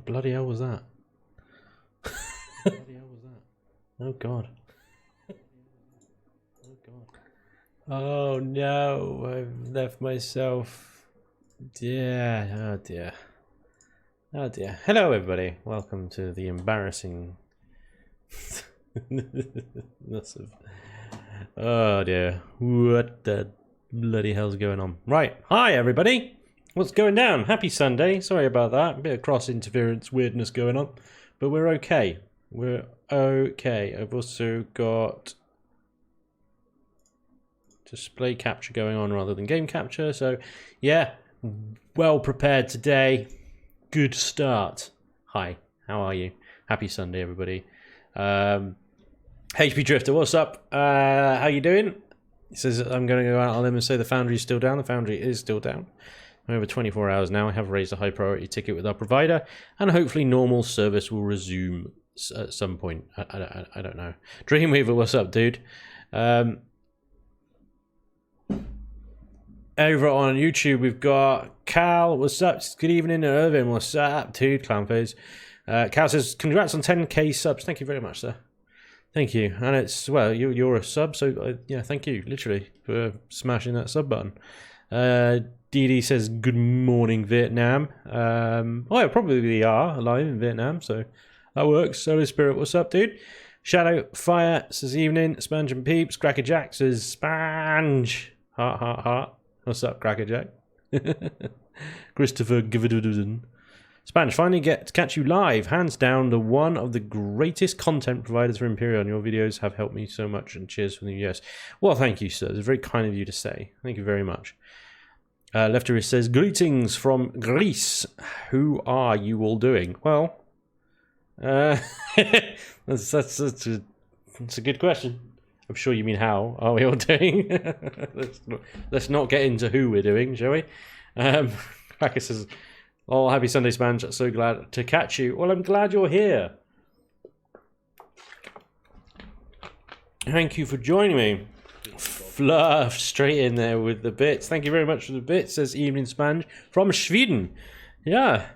What bloody hell was that? Oh god. Oh no, I've left myself. Yeah, oh dear. Oh dear. Hello everybody, welcome to the embarrassing... Oh dear, what the bloody hell's going on? Right, hi everybody! What's going down? Happy Sunday, sorry about that, a bit of cross interference weirdness going on, but we're okay. We're okay. I've also got display capture going on rather than game capture, so yeah, well prepared today. Good start. Hi, how are you? Happy Sunday everybody. HP Drifter, what's up? How you doing? He says I'm going to go out on them and say the Foundry is still down. The Foundry is still down. Over 24 hours now. I have raised a high priority ticket with our provider, and hopefully normal service will resume at some point. I don't know. Dreamweaver, what's up, dude? Over on YouTube, we've got Cal. What's up? Good evening, Irvin. What's up, dude? Clownface. Cal says, congrats on 10k subs. Thank you very much, sir. Thank you. And it's, well, you're a sub, so yeah, thank you, literally, for smashing that sub button. Dee says, good morning, Vietnam. Well, probably are alive in Vietnam, so that works. Solar Spirit, what's up, dude? Shadow Fire says, evening. Spanj and Peeps. Cracker Jack says, Spanj. Heart, heart, heart. What's up, Cracker Jack? Christopher Gividududen. Spanj, finally get to catch you live. Hands down, the one of the greatest content providers for Empyrion. Your videos have helped me so much, and cheers from the US. Well, thank you, sir. It's very kind of you to say. Thank you very much. Lefterist says, greetings from Greece. Who are you all doing? Well, that's a good question. I'm sure you mean how are we all doing? let's not get into who we're doing, shall we? Cracker says, oh, happy Sunday, Spanj. So glad to catch you. Well, I'm glad you're here. Thank you for joining me. Fluff straight in there with the bits. Thank you very much for the bits, says Evening Spanj from Sweden. Yeah,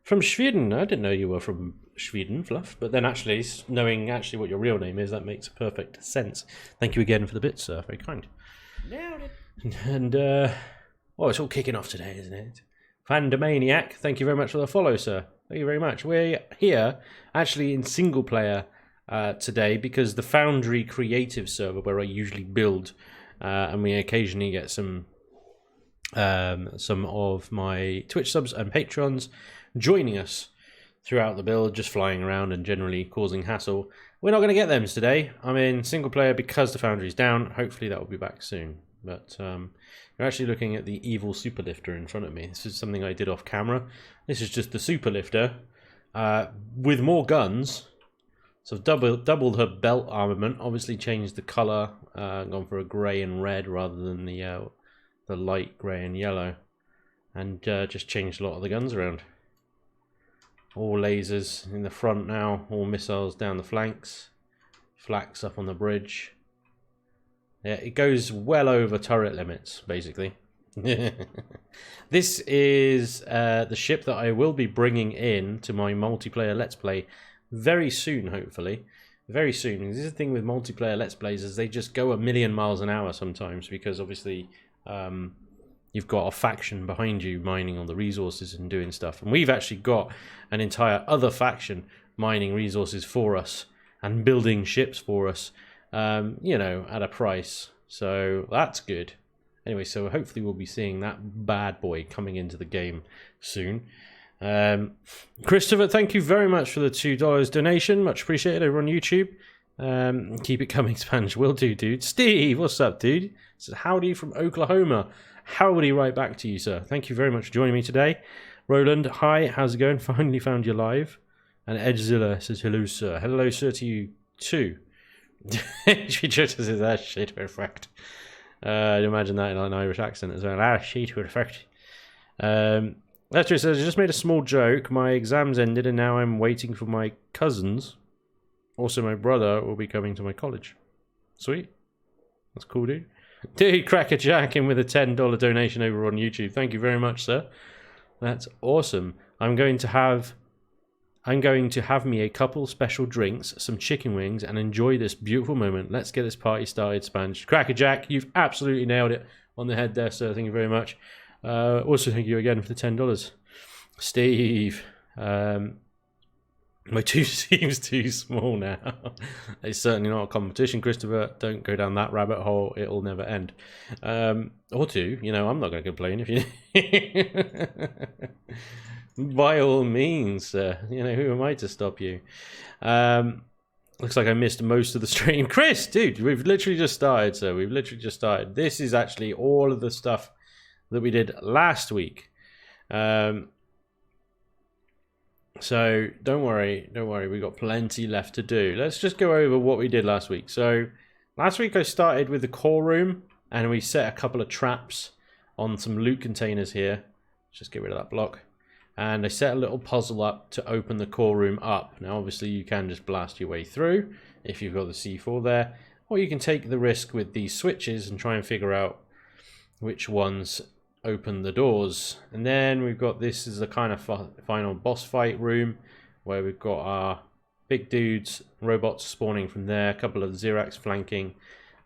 from Sweden. I didn't know you were from Sweden, Fluff. But then actually, knowing actually what your real name is, that makes perfect sense. Thank you again for the bits, sir. Very kind. And, well, it's all kicking off today, isn't it? Fandomaniac, thank you very much for the follow, sir. Thank you very much. We're here, actually, in single player today, because the Foundry creative server, where I usually build, and we occasionally get some of my Twitch subs and Patrons joining us throughout the build, just flying around and generally causing hassle. We're not going to get them today. I'm in single player because the Foundry's down. Hopefully that will be back soon. But you're actually looking at the evil superlifter in front of me. This is something I did off camera. This is just the superlifter with more guns. So I've doubled her belt armament. Obviously changed the color, gone for a grey and red rather than the light grey and yellow, and just changed a lot of the guns around. All lasers in the front now, all missiles down the flanks, flaks up on the bridge. Yeah, it goes well over turret limits, basically. This is the ship that I will be bringing in to my multiplayer Let's Play very soon, hopefully. Very soon. This is the thing with multiplayer Let's Plays, is they just go a million miles an hour sometimes, because obviously you've got a faction behind you mining all the resources and doing stuff. And we've actually got an entire other faction mining resources for us and building ships for us. You know, at a price, so that's good. Anyway, so hopefully we'll be seeing that bad boy coming into the game soon. Christopher, thank you very much for the $2 donation, much appreciated over on YouTube. Keep it coming, Spanj. Will do, dude. Steve, what's up, dude? Says howdy from Oklahoma. Howdy right back to you, sir. Thank you very much for joining me today. Roland, hi, how's it going? Finally found you live. And Edgezilla says hello, sir. Hello, sir, to you too. She just says that shit perfect. Imagine that in an Irish accent as well. Ah, shit perfect. Lester says, I just made a small joke. My exams ended and now I'm waiting for my cousins. Also, my brother will be coming to my college. Sweet. That's cool, dude. Dude, Cracker Jack in with a $10 donation over on YouTube. Thank you very much, sir. That's awesome. I'm going to have I'm going to have me a couple special drinks, some chicken wings, and enjoy this beautiful moment. Let's get this party started, Spanj. Crackerjack, you've absolutely nailed it on the head there, sir. Thank you very much. Also, thank you again for the $10. Steve, my 2 seems too small now. It's certainly not a competition, Christopher. Don't go down that rabbit hole. It'll never end. Or 2, you know, I'm not going to complain if you... By all means, you know, who am I to stop you? Looks like I missed most of the stream. Chris, dude, we've literally just started, so we've literally just started. This is actually all of the stuff that we did last week. So don't worry, we've got plenty left to do. Let's just go over what we did last week. So last week I started with the core room, and we set a couple of traps on some loot containers here. Let's just get rid of that block. And I set a little puzzle up to open the core room up. Now obviously you can just blast your way through if you've got the C4 there, or you can take the risk with these switches and try and figure out which ones open the doors. And then we've got, this is the kind of final boss fight room where we've got our big dudes, robots spawning from there, a couple of Zirax flanking,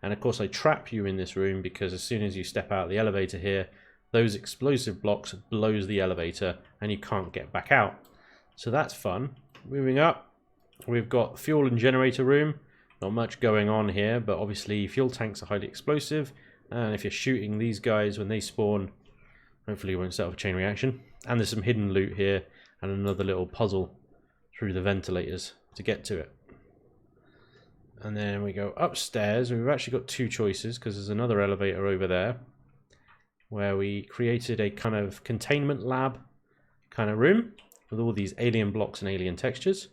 and of course I trap you in this room because as soon as you step out the elevator here, those explosive blocks blows the elevator and you can't get back out. So that's fun. Moving up, we've got fuel and generator room. Not much going on here, but obviously fuel tanks are highly explosive, and if you're shooting these guys when they spawn, hopefully you won't set off a chain reaction. And there's some hidden loot here and another little puzzle through the ventilators to get to it. And then we go upstairs. We've actually got 2 choices because there's another elevator over there where we created a kind of containment lab kind of room with all these alien blocks and alien textures.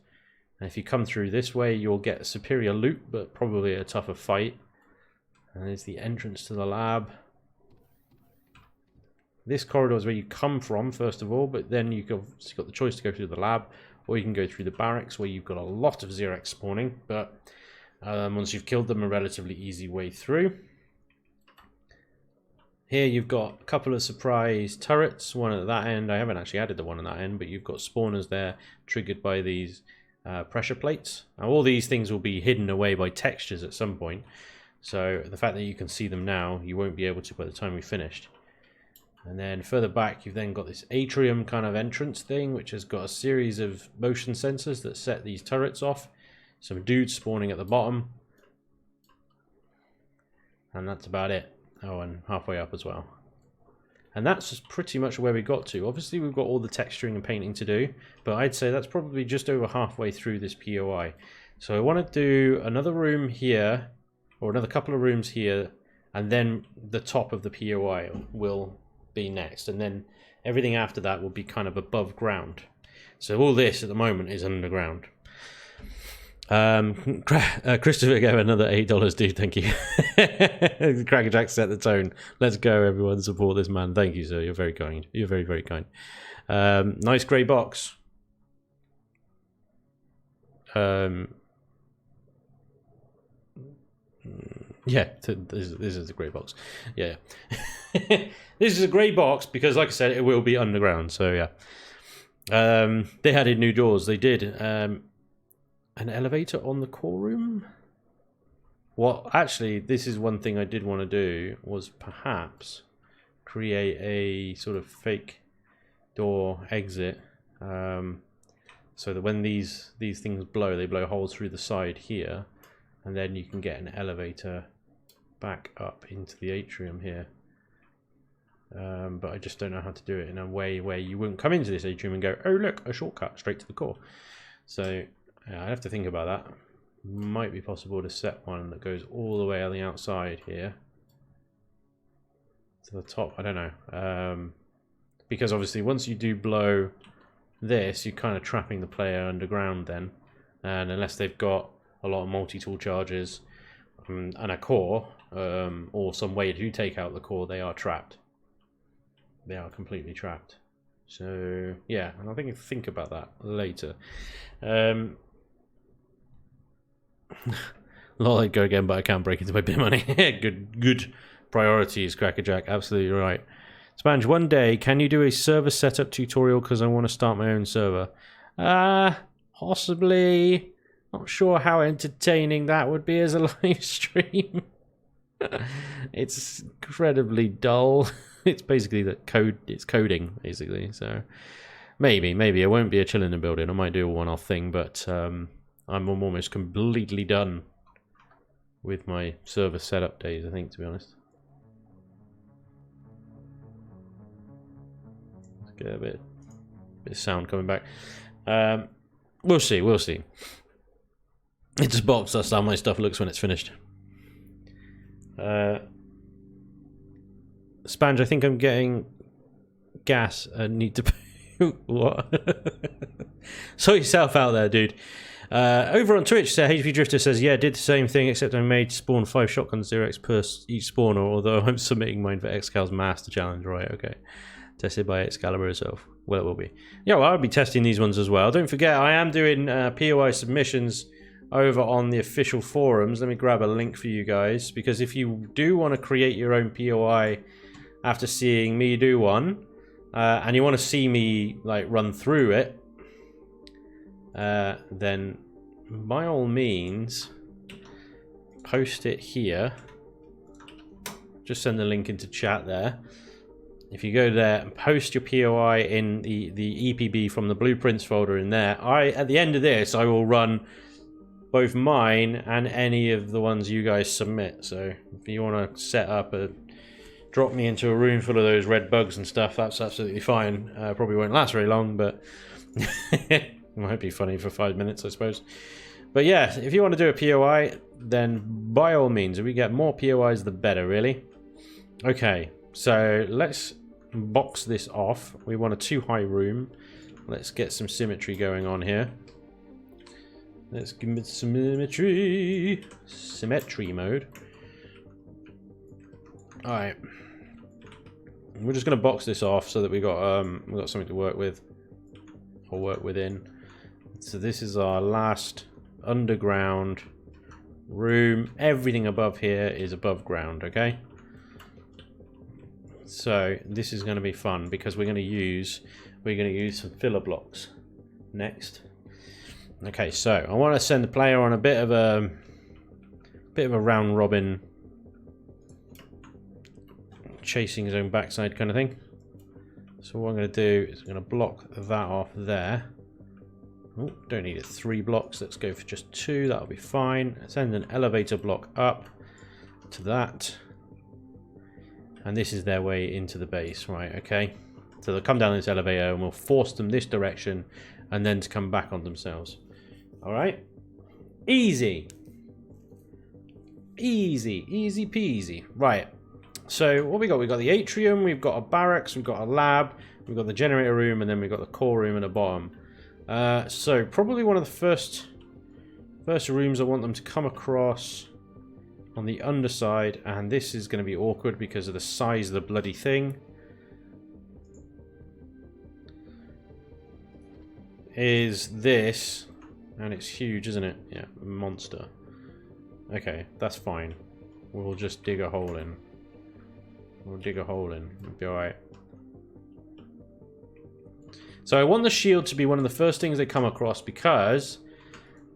And if you come through this way, you'll get superior loot, but probably a tougher fight. And there's the entrance to the lab. This corridor is where you come from, first of all, but then you've got the choice to go through the lab, or you can go through the barracks, where you've got a lot of Zirax spawning, but once you've killed them, a relatively easy way through. Here you've got a couple of surprise turrets, one at that end. I haven't actually added the one at that end, but you've got spawners there triggered by these pressure plates. Now all these things will be hidden away by textures at some point, so the fact that you can see them now, you won't be able to by the time we finished. And then further back, you've then got this atrium kind of entrance thing, which has got a series of motion sensors that set these turrets off. Some dudes spawning at the bottom. And that's about it. Oh, and halfway up as well. And that's just pretty much where we got to. Obviously, we've got all the texturing and painting to do, but I'd say that's probably just over halfway through this POI. So I want to do another room here, or another couple of rooms here, and then the top of the POI will be next, and then everything after that will be kind of above ground. So all this at the moment is underground. Christopher gave another $8, dude. Thank you. Crackerjack set the tone. Let's go, everyone. Support this man. Thank you, sir. You're very kind. You're very, very kind. Nice grey box. Yeah, this is a grey box. Yeah. This is a grey box because, like I said, it will be underground. So, yeah. They added new doors. They did. An elevator on the core room? Well, actually, this is one thing I did want to do, was perhaps create a sort of fake door exit. So that when these things blow, they blow holes through the side here. And then you can get an elevator back up into the atrium here. But I just don't know how to do it in a way where you wouldn't come into this atrium and go, oh look, a shortcut straight to the core. So I have to think about that. Might be possible to set one that goes all the way on the outside here to the top. I don't know. Because obviously once you do blow this, you're kind of trapping the player underground then. And unless they've got a lot of multi-tool charges and a core, or some way to take out the core, they are trapped. They are completely trapped. So yeah, and I think about that later. Lol, I'd go again, but I can't break into my bin money. good priorities, Crackerjack. Absolutely right. Spanj, one day, can you do a server setup tutorial? Because I want to start my own server. Possibly. Not sure how entertaining that would be as a live stream. It's incredibly dull. It's basically that code. It's coding basically. So maybe it won't be a Chillin Buildin. I might do a one-off thing, but I'm almost completely done with my server setup days, I think, to be honest. Let's get a bit of sound coming back. We'll see. It just box us how my stuff looks when it's finished. Spanj, I think I'm getting gas and need to... What? Sort yourself out there, dude. Over on Twitch, HP Drifter says, yeah, did the same thing, except I made spawn 5 shotgun Zirax per each spawner, although I'm submitting mine for Excal's Master Challenge. Right, okay. Tested by Excalibur herself. Well, it will be. Yeah, well, I'll be testing these ones as well. Don't forget, I am doing POI submissions over on the official forums. Let me grab a link for you guys, because if you do want to create your own POI after seeing me do one, and you want to see me like run through it, then by all means post it here. Just send the link into chat there. If you go there and post your POI in the EPB from the blueprints folder in there, at the end of this I will run both mine and any of the ones you guys submit. So if you want to set up drop me into a room full of those red bugs and stuff, that's absolutely fine. Probably won't last very long, but it might be funny for 5 minutes, I suppose. But yeah, if you want to do a POI, then by all means, if we get more POIs, the better, really. Okay, so let's box this off. We want a 2-high room. Let's get some symmetry going on here. Let's give it symmetry. Symmetry mode. Alright. We're just going to box this off so that we got something to work with. Or work within. So this is our last underground room. Everything above here is above ground, okay? So this is going to be fun because we're going to use some filler blocks next. Okay, so I want to send the player on a bit of a round robin, chasing his own backside kind of thing. So what I'm going to do is I'm going to block that off there. Oh, don't need it 3 blocks. Let's go for just 2. That'll be fine. Send an elevator block up to that. And this is their way into the base, right? Okay. So they'll come down this elevator and we'll force them this direction and then to come back on themselves. Alright? Easy. Easy. Easy peasy. Right. So what we got? We've got the atrium, we've got a barracks, we've got a lab, we've got the generator room, and then we've got the core room at the bottom. So probably one of the first rooms I want them to come across on the underside, and this is going to be awkward because of the size of the bloody thing. Is this, and it's huge, isn't it? Yeah, monster. Okay, that's fine. We'll just dig a hole in. We'll dig a hole in. It'll be alright. So I want the shield to be one of the first things they come across, because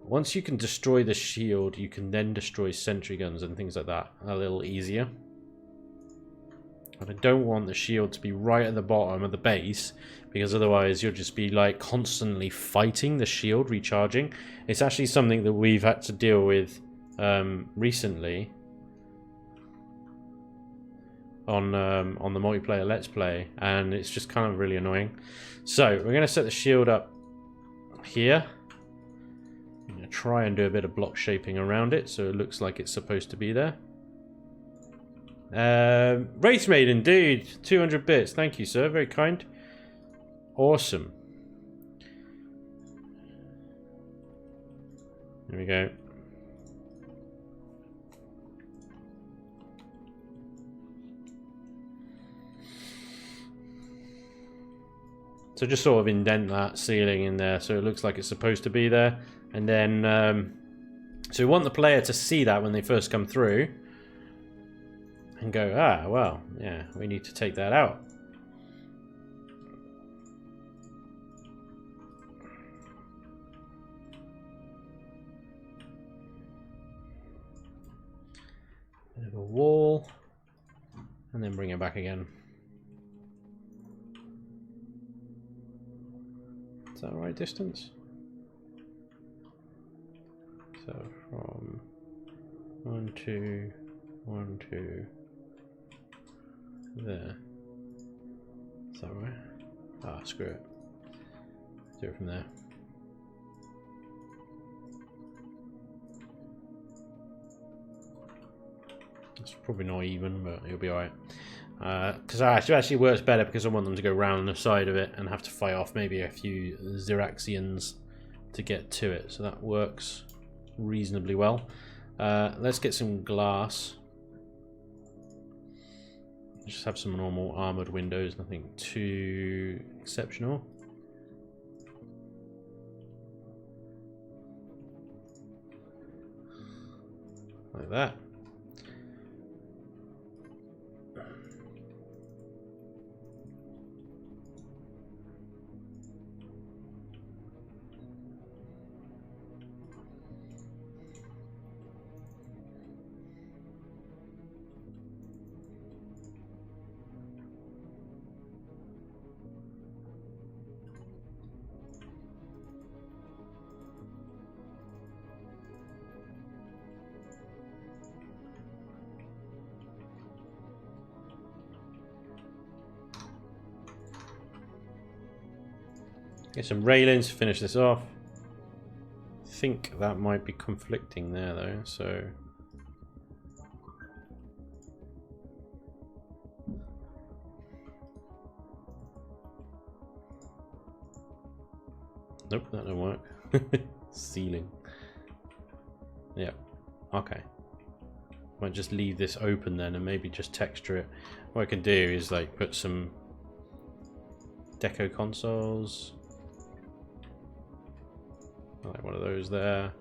once you can destroy the shield, you can then destroy sentry guns and things like that a little easier. But I don't want the shield to be right at the bottom of the base, because otherwise you'll just be like constantly fighting the shield recharging. It's actually something that we've had to deal with recently on the multiplayer Let's Play, and it's just kind of really annoying. So we're going to set the shield up here. I'm going to try and do a bit of block shaping around it so it looks like it's supposed to be there. Race Maiden, dude, 200 bits. Thank you, sir. Very kind. Awesome. There we go. So just sort of indent that ceiling in there so it looks like it's supposed to be there. And then, so we want the player to see that when they first come through. And go, ah, well, yeah, we need to take that out. a wall, and then bring it back again. Is that the right distance? So from 1, 2, 1, 2, there. Is that right? Ah, screw it. Do it from there. It's probably not even, but it'll be alright. Because it actually works better because I want them to go round the side of it and have to fight off maybe a few Ziraxians to get to it. So that works reasonably well. Let's get some glass. Just have some normal armoured windows, nothing too exceptional. Like that. Get some railings to finish this off. I think that might be conflicting there though, so nope, that don't work. Ceiling. Yeah. Okay. Might just leave this open then and maybe just texture it. What I can do is like put some deco consoles. Like one of those there.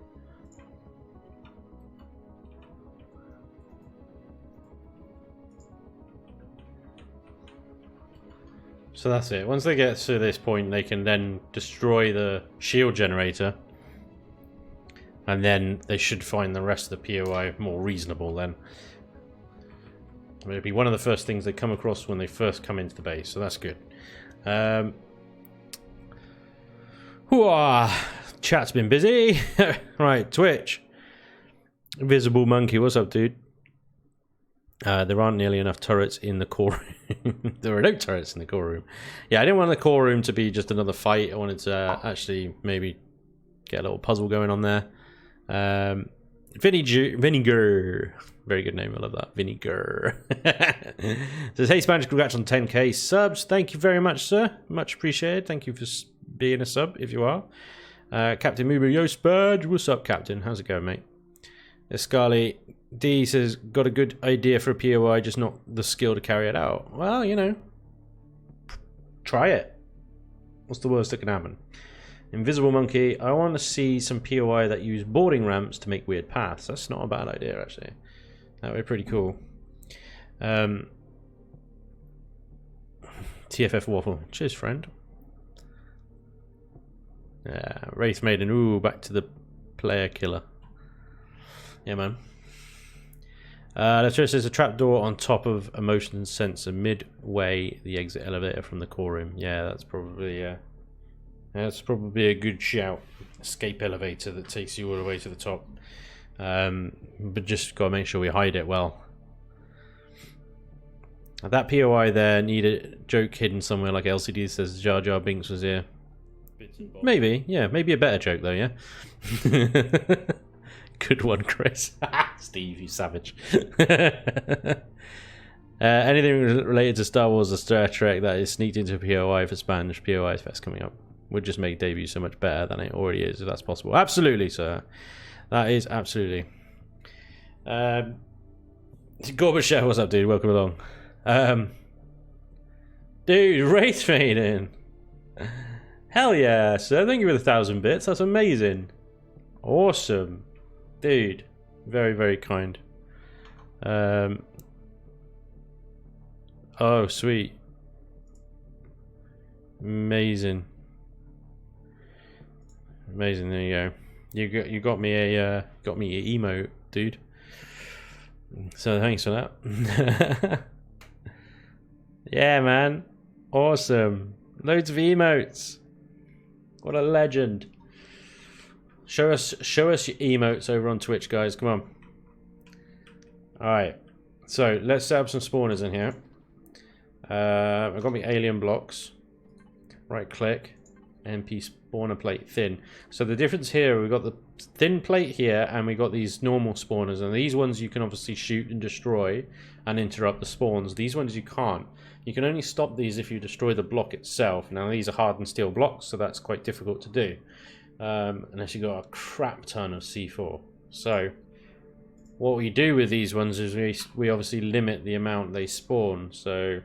So that's it. Once they get to this point, they can then destroy the shield generator. And then they should find the rest of the POI more reasonable then. It'll be one of the first things they come across when they first come into the base, so that's good. Hooah! Chat's been busy. Right, Twitch. Invisible Monkey, what's up, dude? There aren't nearly enough turrets in the core room. There are no turrets in the core room. Yeah, I didn't want the core room to be just another fight. I wanted to actually maybe get a little puzzle going on there. Vinegar. Very good name, I love that. Vinegar. Says, hey Spanj, congrats on 10k subs. Thank you very much, sir. Much appreciated. Thank you for being a sub, if you are. Captain Mubu, yo Spanj. What's up, Captain? How's it going, mate? Scarly D says, got a good idea for a POI, just not the skill to carry it out. Well, you know, try it. What's the worst that can happen? Invisible Monkey, I want to see some POI that use boarding ramps to make weird paths. That's not a bad idea, actually. That would be pretty cool. TFF Waffle. Cheers, friend. Wraith Maiden. Ooh, back to the player killer. Yeah, man. Let's just, there's a trapdoor on top of a motion sensor midway the exit elevator from the core room. Yeah, that's probably a good shout. Escape elevator that takes you all the way to the top. But just gotta make sure we hide it well. That POI there needed a joke hidden somewhere, like LCD says Jar Jar Binks was here. Maybe, yeah, maybe a better joke though, yeah. Good one, Chris. Steve, you savage. Anything related to Star Wars or Star Trek that is sneaked into POI for Spanish POI Fest coming up would just make debut so much better than it already is, if that's possible. Absolutely, sir. That is absolutely. Gorbachev, what's up, dude? Welcome along. Dude, Wraith Maiden. Hell yeah, sir. Thank you for the 1,000 bits. That's amazing. Awesome. Dude, very, very kind. Oh, sweet. Amazing. Amazing. There you go. You got me a emote, dude. So thanks for that. Yeah, man. Awesome. Loads of emotes. What a legend. Show us your emotes over on Twitch, guys. Come on. Alright. So let's set up some spawners in here. I've got my alien blocks. Right click. MP spawner plate thin. So the difference here, we've got the thin plate here and we've got these normal spawners, and these ones you can obviously shoot and destroy and interrupt the spawns. These ones you can't. You can only stop these if you destroy the block itself. Now these are hardened steel blocks, so that's quite difficult to do unless you've got a crap ton of C4. So what we do with these ones is we obviously limit the amount they spawn. So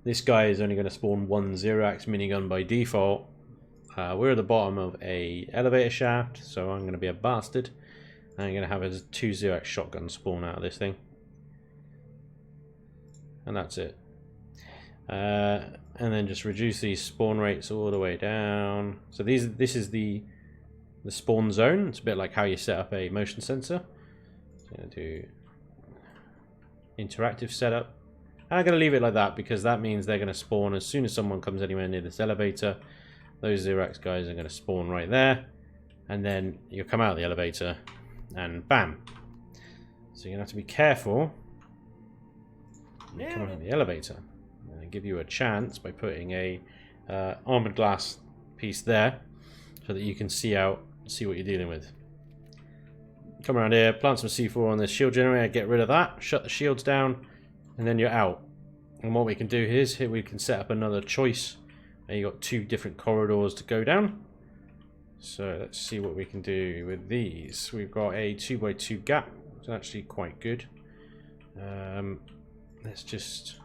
this guy is only going to spawn one Zirax minigun by default. We're at the bottom of a elevator shaft, so I'm going to be a bastard. I'm going to have a 2 Zirax shotgun spawn out of this thing. And that's it. And then just reduce these spawn rates all the way down. So this is the spawn zone. It's a bit like how you set up a motion sensor. So I'm going to do interactive setup. And I'm going to leave it like that because that means they're going to spawn as soon as someone comes anywhere near this elevator. Those Zirax guys are going to spawn right there. And then you'll come out of the elevator and bam. So you're going to have to be careful. Come out of the elevator. And I give you a chance by putting a armored glass piece there so that you can see what you're dealing with. Come around here, plant some C4 on this shield generator, get rid of that, shut the shields down, and then you're out. And what we can do is here we can set up another choice. And you've got 2 different corridors to go down. So let's see what we can do with these. We've got a 2x2 gap. It's actually quite good. Let's just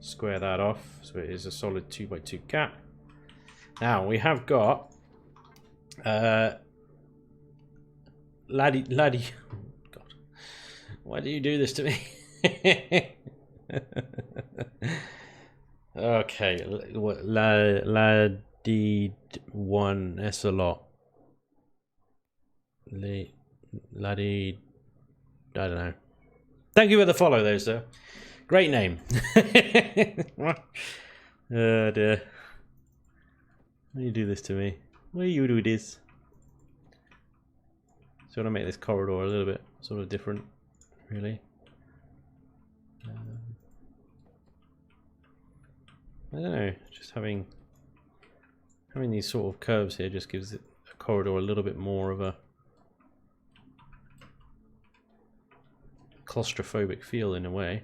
square that off so it is a solid 2x2 gap. Now we have got laddie. God, why do you do this to me? Okay, laddie one. That's a lot. Laddie, I don't know. Thank you for the follow, though, sir. Great name. Oh dear. Why do you do this to me? Why do you do this? So I want to make this corridor a little bit sort of different, really. I don't know, just having these sort of curves here just gives it a corridor a little bit more of a claustrophobic feel in a way.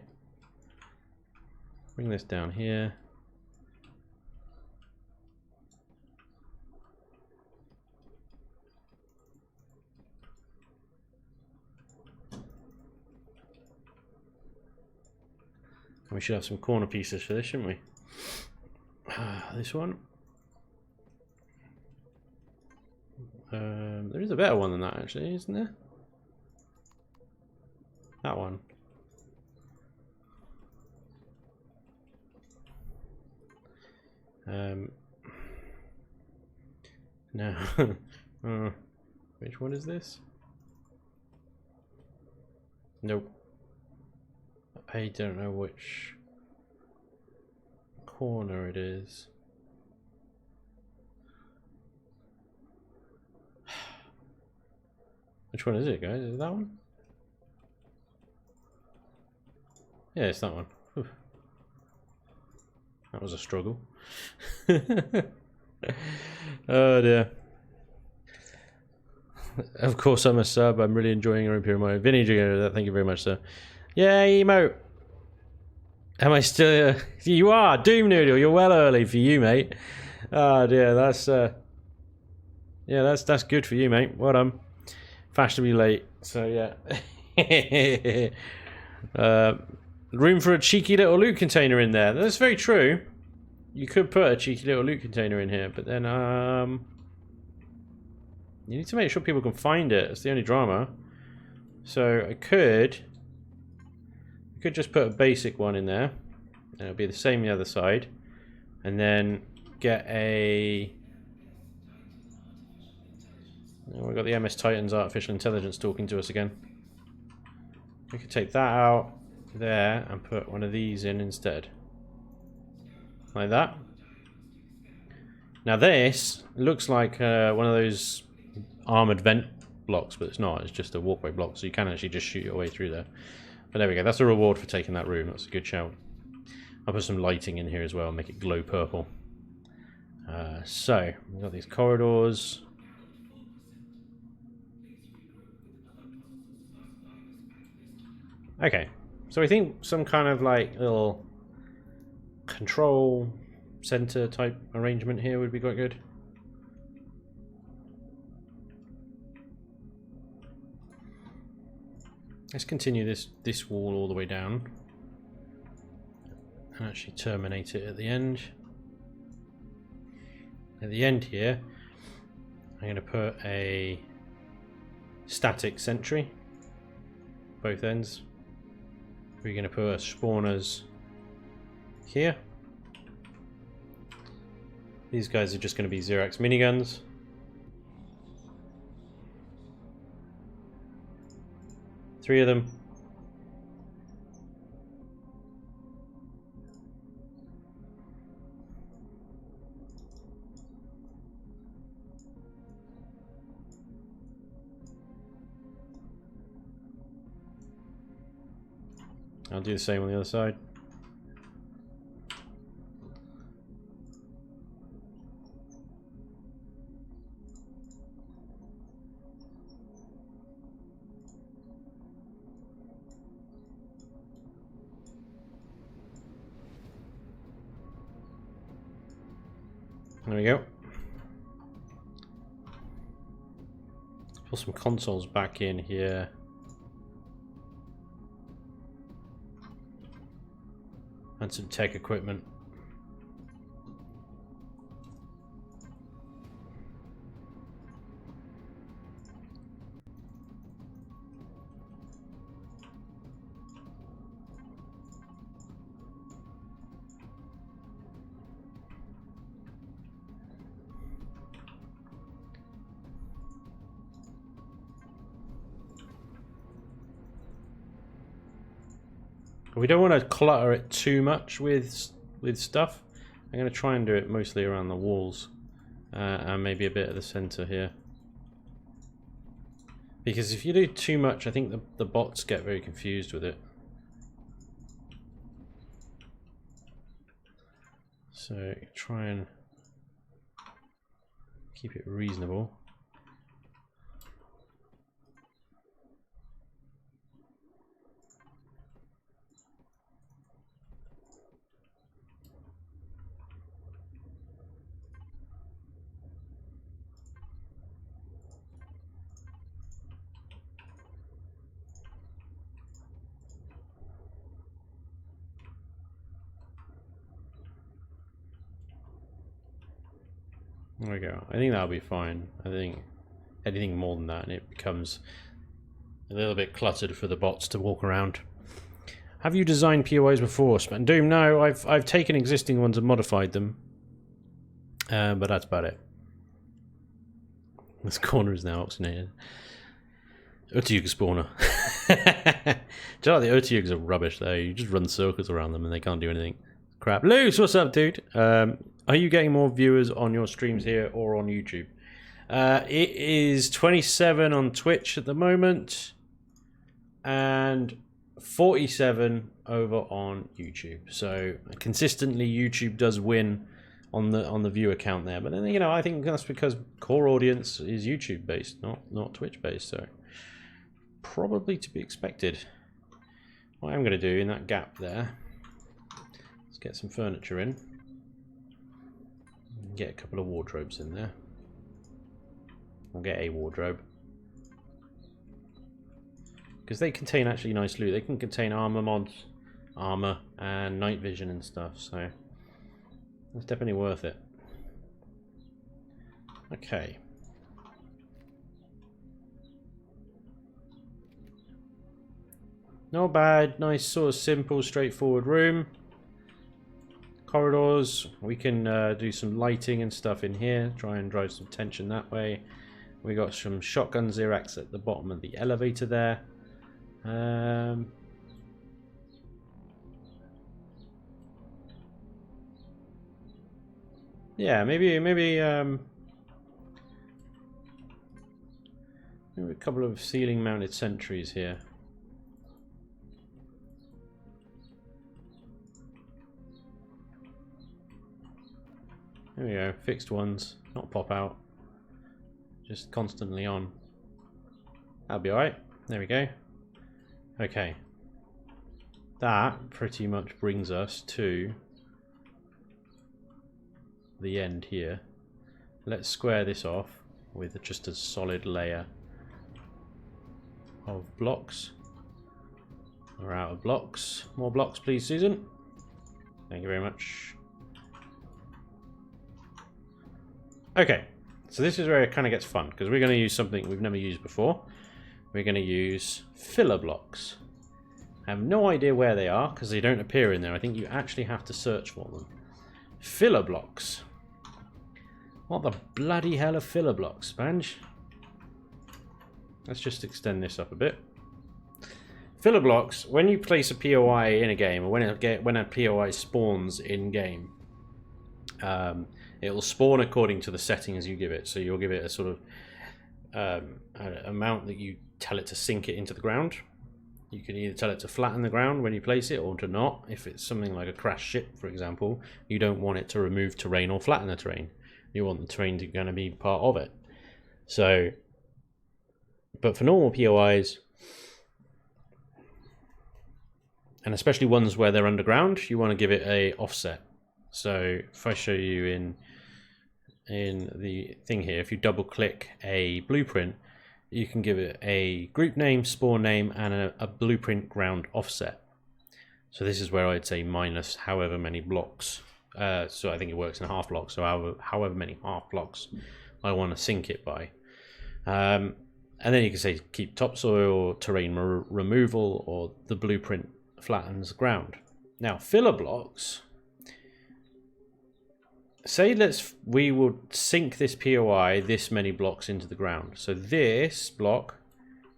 Bring this down here. And we should have some corner pieces for this, shouldn't we? This one. There is a better one than that, actually, isn't there? That one. No. Which one is this? Nope. I don't know which corner it is. Which one is it, guys? Is it that one? Yeah, it's that one. Whew. That was a struggle. Oh dear. Of course I'm a sub. I'm really enjoying your Empyrion. Vinny, thank you very much, sir. Yeah, emote. Am I still? You are Doom Noodle. You're well early for you, mate. Oh dear, that's yeah, that's good for you, mate. Well done. Fashionably late. So yeah. Room for a cheeky little loot container in there. That's very true. You could put a cheeky little loot container in here, but then you need to make sure people can find it. It's the only drama. So I could just put a basic one in there. And it'll be the same the other side. And then get a... Oh, we've got the MS Titan's artificial intelligence talking to us again. We could take that out there and put one of these in instead. Like that. Now this looks like one of those armoured vent blocks, but it's not. It's just a walkway block, so you can actually just shoot your way through there. But there we go. That's a reward for taking that room. That's a good shout. I'll put some lighting in here as well and make it glow purple. So, we've got these corridors. Okay, so I think some kind of like little control center type arrangement here would be quite good. Let's continue this wall all the way down and actually terminate it at the end. At the end here, I'm going to put a static sentry, both ends. We're going to put our spawners here. These guys are just going to be Zirax miniguns. Three of them. I'll do the same on the other side. There we go. Put some consoles back in here. And some tech equipment. We don't want to clutter it too much with stuff. I'm going to try and do it mostly around the walls and maybe a bit at the center here. Because if you do too much, I think the bots get very confused with it. So try and keep it reasonable. There we go. I think that'll be fine. I think anything more than that and it becomes a little bit cluttered for the bots to walk around. Have you designed POIs before, Spanj? Doom? No, I've taken existing ones and modified them. But that's about it. This corner is now oxygenated. Otyug spawner. Do you know, the Otyugs are rubbish though. You just run circles around them and they can't do anything. Crap. Luce, what's up, dude? Are you getting more viewers on your streams here or on YouTube? It is 27 on Twitch at the moment and 47 over on YouTube. So consistently YouTube does win on the viewer count there. But then, you know, I think that's because core audience is YouTube based, not Twitch based. So probably to be expected. What I'm going to do in that gap there, let's get some furniture in. Get a couple of wardrobes in there. I'll get a wardrobe. Because they contain actually nice loot. They can contain armor mods, armor, and night vision and stuff. So that's definitely worth it. Okay. Not bad. Nice sort of simple, straightforward room. Corridors, we can do some lighting and stuff in here, try and drive some tension that way. We got some shotgun Zirax at the bottom of the elevator there. Yeah, maybe a couple of ceiling mounted sentries here. There we go, fixed ones, not pop out, just constantly on. That'll be alright. There we go. Okay. That pretty much brings us to the end here. Let's square this off with just a solid layer of blocks. We're out of blocks. More blocks, please, Susan. Thank you very much. Okay, so this is where it kind of gets fun, because we're going to use something we've never used before. We're going to use filler blocks. I have no idea where they are, because they don't appear in there. I think you actually have to search for them. Filler blocks. What the bloody hell are filler blocks, Spanj? Let's just extend this up a bit. Filler blocks, when you place a POI in a game, or when a POI spawns in game, it will spawn according to the settings you give it. So you'll give it a sort of amount that you tell it to sink it into the ground. You can either tell it to flatten the ground when you place it, or to not. If it's something like a crashed ship, for example, you don't want it to remove terrain or flatten the terrain. You want the terrain to going to be part of it. So, but for normal POIs, and especially ones where they're underground, you want to give it a offset. So if I show you in the thing here, if you double click a blueprint, you can give it a group name, spawn name, and a blueprint ground offset. So this is where I'd say minus however many blocks. So I think it works in half blocks, so however many half blocks I want to sink it by. And then you can say keep topsoil, or terrain removal, or the blueprint flattens ground. Now filler blocks, say we will sink this POI this many blocks into the ground. So this block,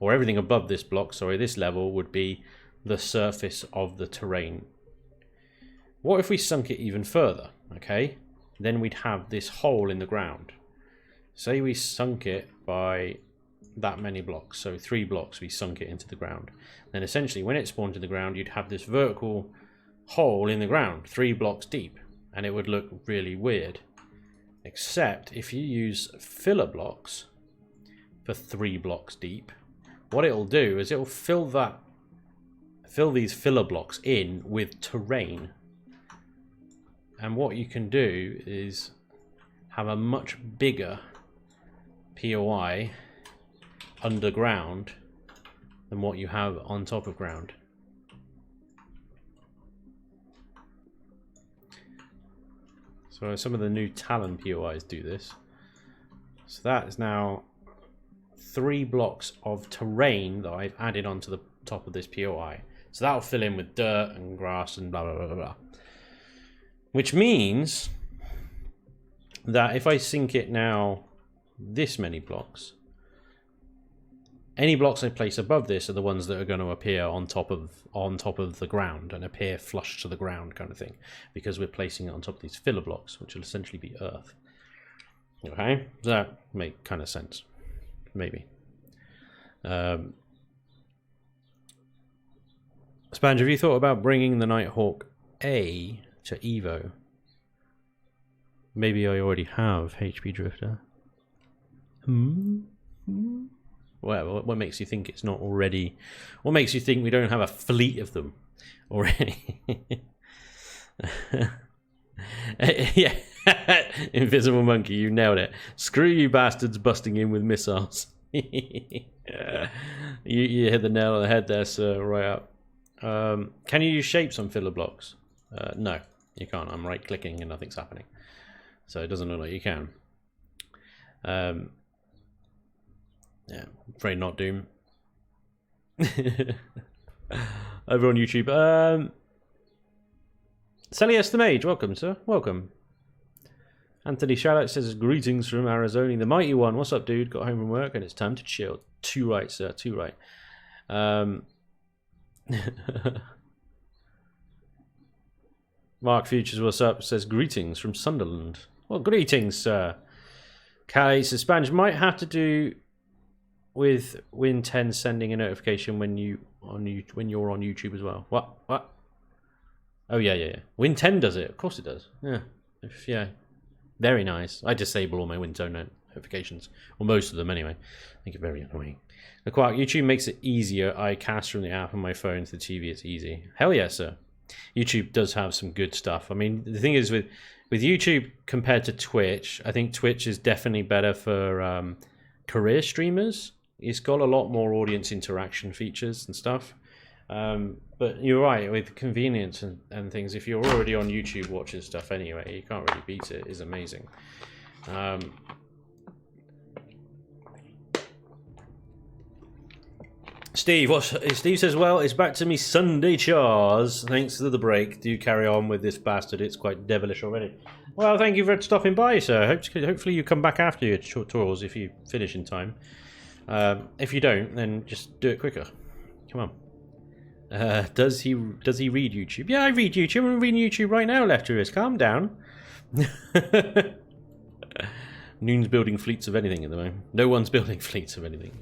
or everything above this block, sorry, this level would be the surface of the terrain. What if we sunk it even further? Okay, then we'd have this hole in the ground. Say we sunk it by that many blocks, so 3 blocks we sunk it into the ground. Then essentially when it spawned to the ground, you'd have this vertical hole in the ground 3 blocks deep, and it would look really weird. Except if you use filler blocks for 3 blocks deep, what it'll do is it'll fill these filler blocks in with terrain. And what you can do is have a much bigger POI underground than what you have on top of ground. So some of the new Talon POIs do this. So that is now 3 blocks of terrain that I've added onto the top of this POI. So that'll fill in with dirt and grass and blah blah blah blah blah. Which means that if I sink it now this many blocks, any blocks I place above this are the ones that are going to appear on top of the ground and appear flush to the ground, kind of thing, because we're placing it on top of these filler blocks, which will essentially be earth. Okay, does that make kind of sense? Maybe. Spanj, have you thought about bringing the Nighthawk A to Evo? Maybe I already have HP Drifter. Well, what makes you think it's not already? What makes you think we don't have a fleet of them already? Yeah, Invisible Monkey, you nailed it. Screw you bastards busting in with missiles. You hit the nail on the head there, sir. Right up. Can you use shapes on filler blocks? No, you can't. I'm right clicking and nothing's happening, so it doesn't look like you can. Yeah, afraid not, Doom. Over on YouTube. Celius the Mage, welcome, sir. Welcome. Anthony Shallout says greetings from Arizona. The Mighty One, what's up, dude? Got home from work and it's time to chill. Too right, sir. Too right. Mark Futures, what's up? Says greetings from Sunderland. Well, greetings, sir. Callie says Spanj might have to do with Win 10 sending a notification when you're on YouTube as well. What? Oh yeah. Win 10 does it. Of course it does. Yeah. Very nice. I disable all my Win 10 notifications, or most of them anyway. I think it's very annoying. The Quark, YouTube makes it easier. I cast from the app on my phone to the TV. It's easy. Hell yeah, sir. YouTube does have some good stuff. I mean, the thing is with YouTube compared to Twitch, I think Twitch is definitely better for career streamers. It's got a lot more audience interaction features and stuff. But you're right, with convenience and things, if you're already on YouTube watching stuff anyway, you can't really beat it. It's amazing. Steve says, well, it's back to me Sunday chores. Thanks to the break. Do carry on with this bastard. It's quite devilish already. Well, thank you for stopping by, sir. Hopefully you come back after your chores if you finish in time. If you don't, then just do it quicker. Come on. Does he read YouTube? Yeah, I read YouTube. I'm reading YouTube right now, Lefterist. Calm down. Noon's building fleets of anything at the moment. No one's building fleets of anything.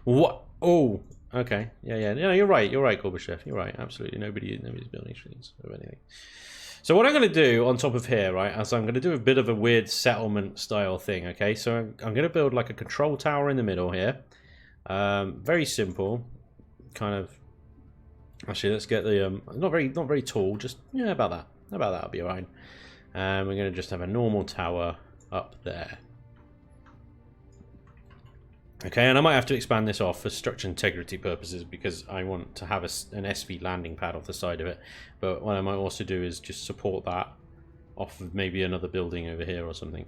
What? Oh, okay. Yeah. No, you're right, Gorbachev. You're right. Absolutely. Nobody's building fleets of anything. So what I'm going to do on top of here, right, is I'm going to do a bit of a weird settlement style thing, okay? So I'm going to build like a control tower in the middle here. Very simple. Kind of. Actually, let's get the not very tall. Just about that. That'll be alright. We're going to just have a normal tower up there. Okay, and I might have to expand this off for structure integrity purposes because I want to have an SV landing pad off the side of it. But what I might also do is just support that off of maybe another building over here or something.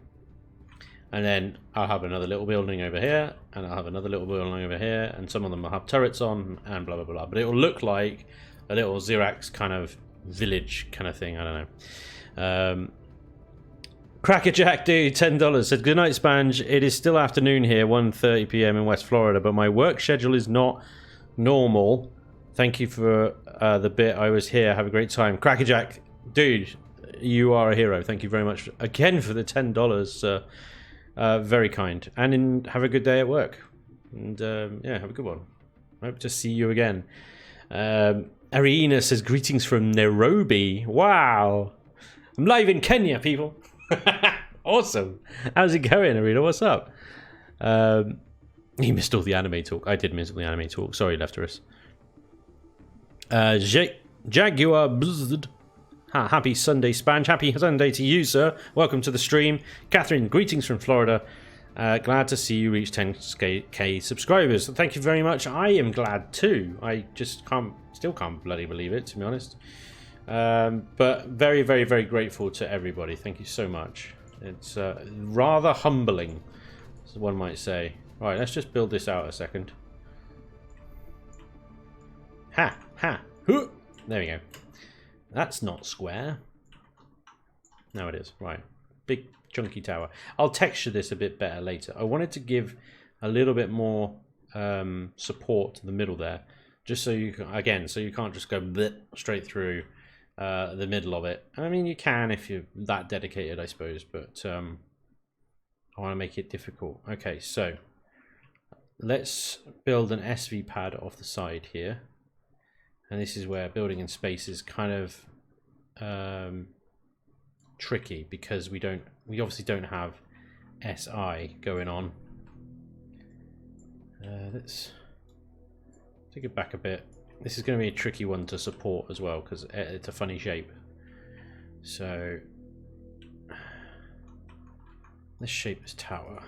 And then I'll have another little building over here, and I'll have another little building over here, and some of them will have turrets on, and blah, blah, blah. But it will look like a little Zirax kind of village kind of thing. I don't know. Crackerjack dude, $10 said, good night, Spanj. It is still afternoon here, 1:30 p.m. in West Florida, but my work schedule is not normal. Thank you for the bit I was here. Have a great time. Crackerjack, dude, you are a hero. Thank you very much again for the $10. Very kind. And have a good day at work. And yeah, have a good one. Hope to see you again. Arina says, greetings from Nairobi. Wow. I'm live in Kenya, people. Awesome. How's it going, Arena? What's up? He missed all the anime talk. I did miss all the anime talk. Sorry, Lefterus. Jaguar Blizzard. Happy Sunday, Spanj. Happy Sunday to you, sir. Welcome to the stream. Catherine, greetings from Florida. Glad to see you reach 10k subscribers. Thank you very much. I am glad too. I just still can't bloody believe it, to be honest. But very, very, very grateful to everybody. Thank you so much. It's rather humbling, as one might say. Right, let's just build this out a second. Ha! Hoo! There we go. That's not square. No, it is. Right. Big, chunky tower. I'll texture this a bit better later. I wanted to give a little bit more support to the middle there. Just so you can, again, so you can't just go straight through the middle of it. I mean, you can if you're that dedicated, I suppose, but I want to make it difficult. Okay, so let's build an SV pad off the side here. And this is where building in space is kind of tricky because we obviously don't have SI going on. Let's take it back a bit. This is going to be a tricky one to support as well because it's a funny shape. So let's shape this tower.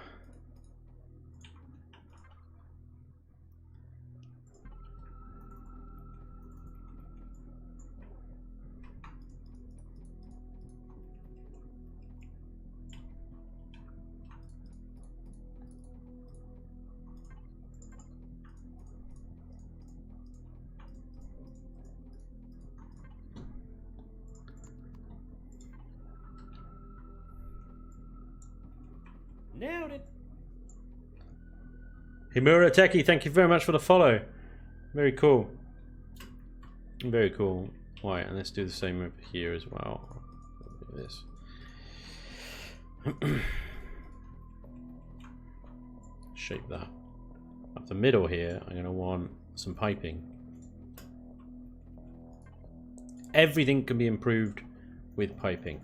Nailed it. Himura Techie, thank you very much for the follow. Very cool. Very cool. Right, and let's do the same over here as well. Look at this. Shape that. Up the middle here, I'm going to want some piping. Everything can be improved with piping.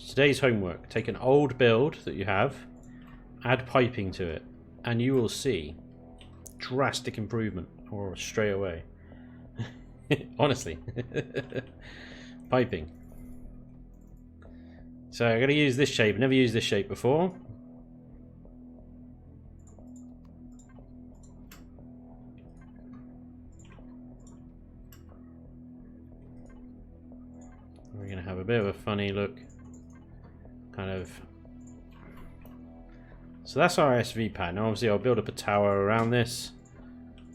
Today's homework: take an old build that you have, add piping to it, and you will see drastic improvement, or straight away. Honestly. Piping. So I'm going to use this shape. Never used this shape before. We're going to have a bit of a funny look. Kind of. So that's our SV pad. Now obviously I'll build up a tower around this.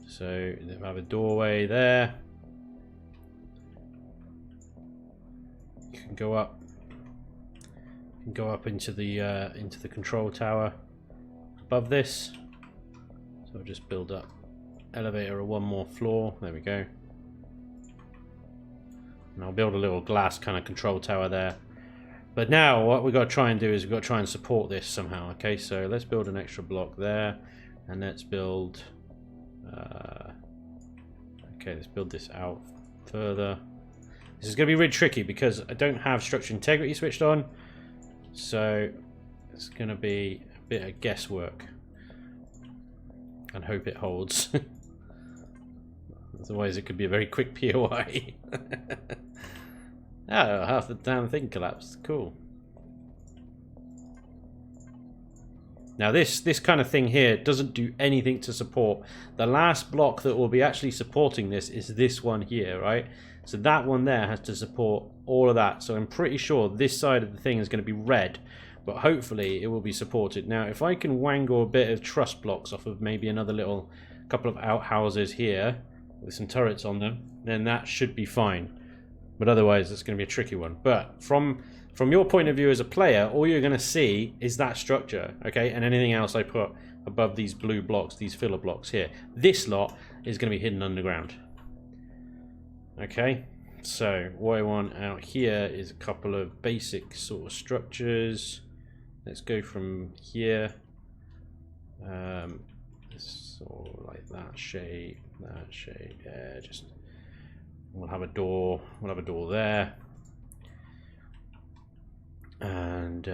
So we'll have a doorway there. You can go up. You can go up into the control tower above this. So I'll just build up elevator or one more floor. There we go. And I'll build a little glass kind of control tower there. But now what we've got to try and do is we've got to try and support this somehow. Okay, so let's build an extra block there, and let's build. Okay, let's build this out further. This is going to be really tricky because I don't have structure integrity switched on, so it's going to be a bit of guesswork. And hope it holds. Otherwise, it could be a very quick POI. Oh, half the damn thing collapsed. Cool. Now this kind of thing here doesn't do anything to support. The last block that will be actually supporting this is this one here, right? So that one there has to support all of that. So I'm pretty sure this side of the thing is going to be red, but hopefully it will be supported. Now if I can wangle a bit of truss blocks off of maybe another little couple of outhouses here with some turrets on them, then that should be fine. But otherwise, it's going to be a tricky one. But from your point of view as a player, all you're going to see is that structure, okay? And anything else I put above these blue blocks, these filler blocks here. This lot is going to be hidden underground. Okay? So, what I want out here is a couple of basic sort of structures. Let's go from here. Sort of like that shape, yeah, just... We'll have a door. We'll have a door there, and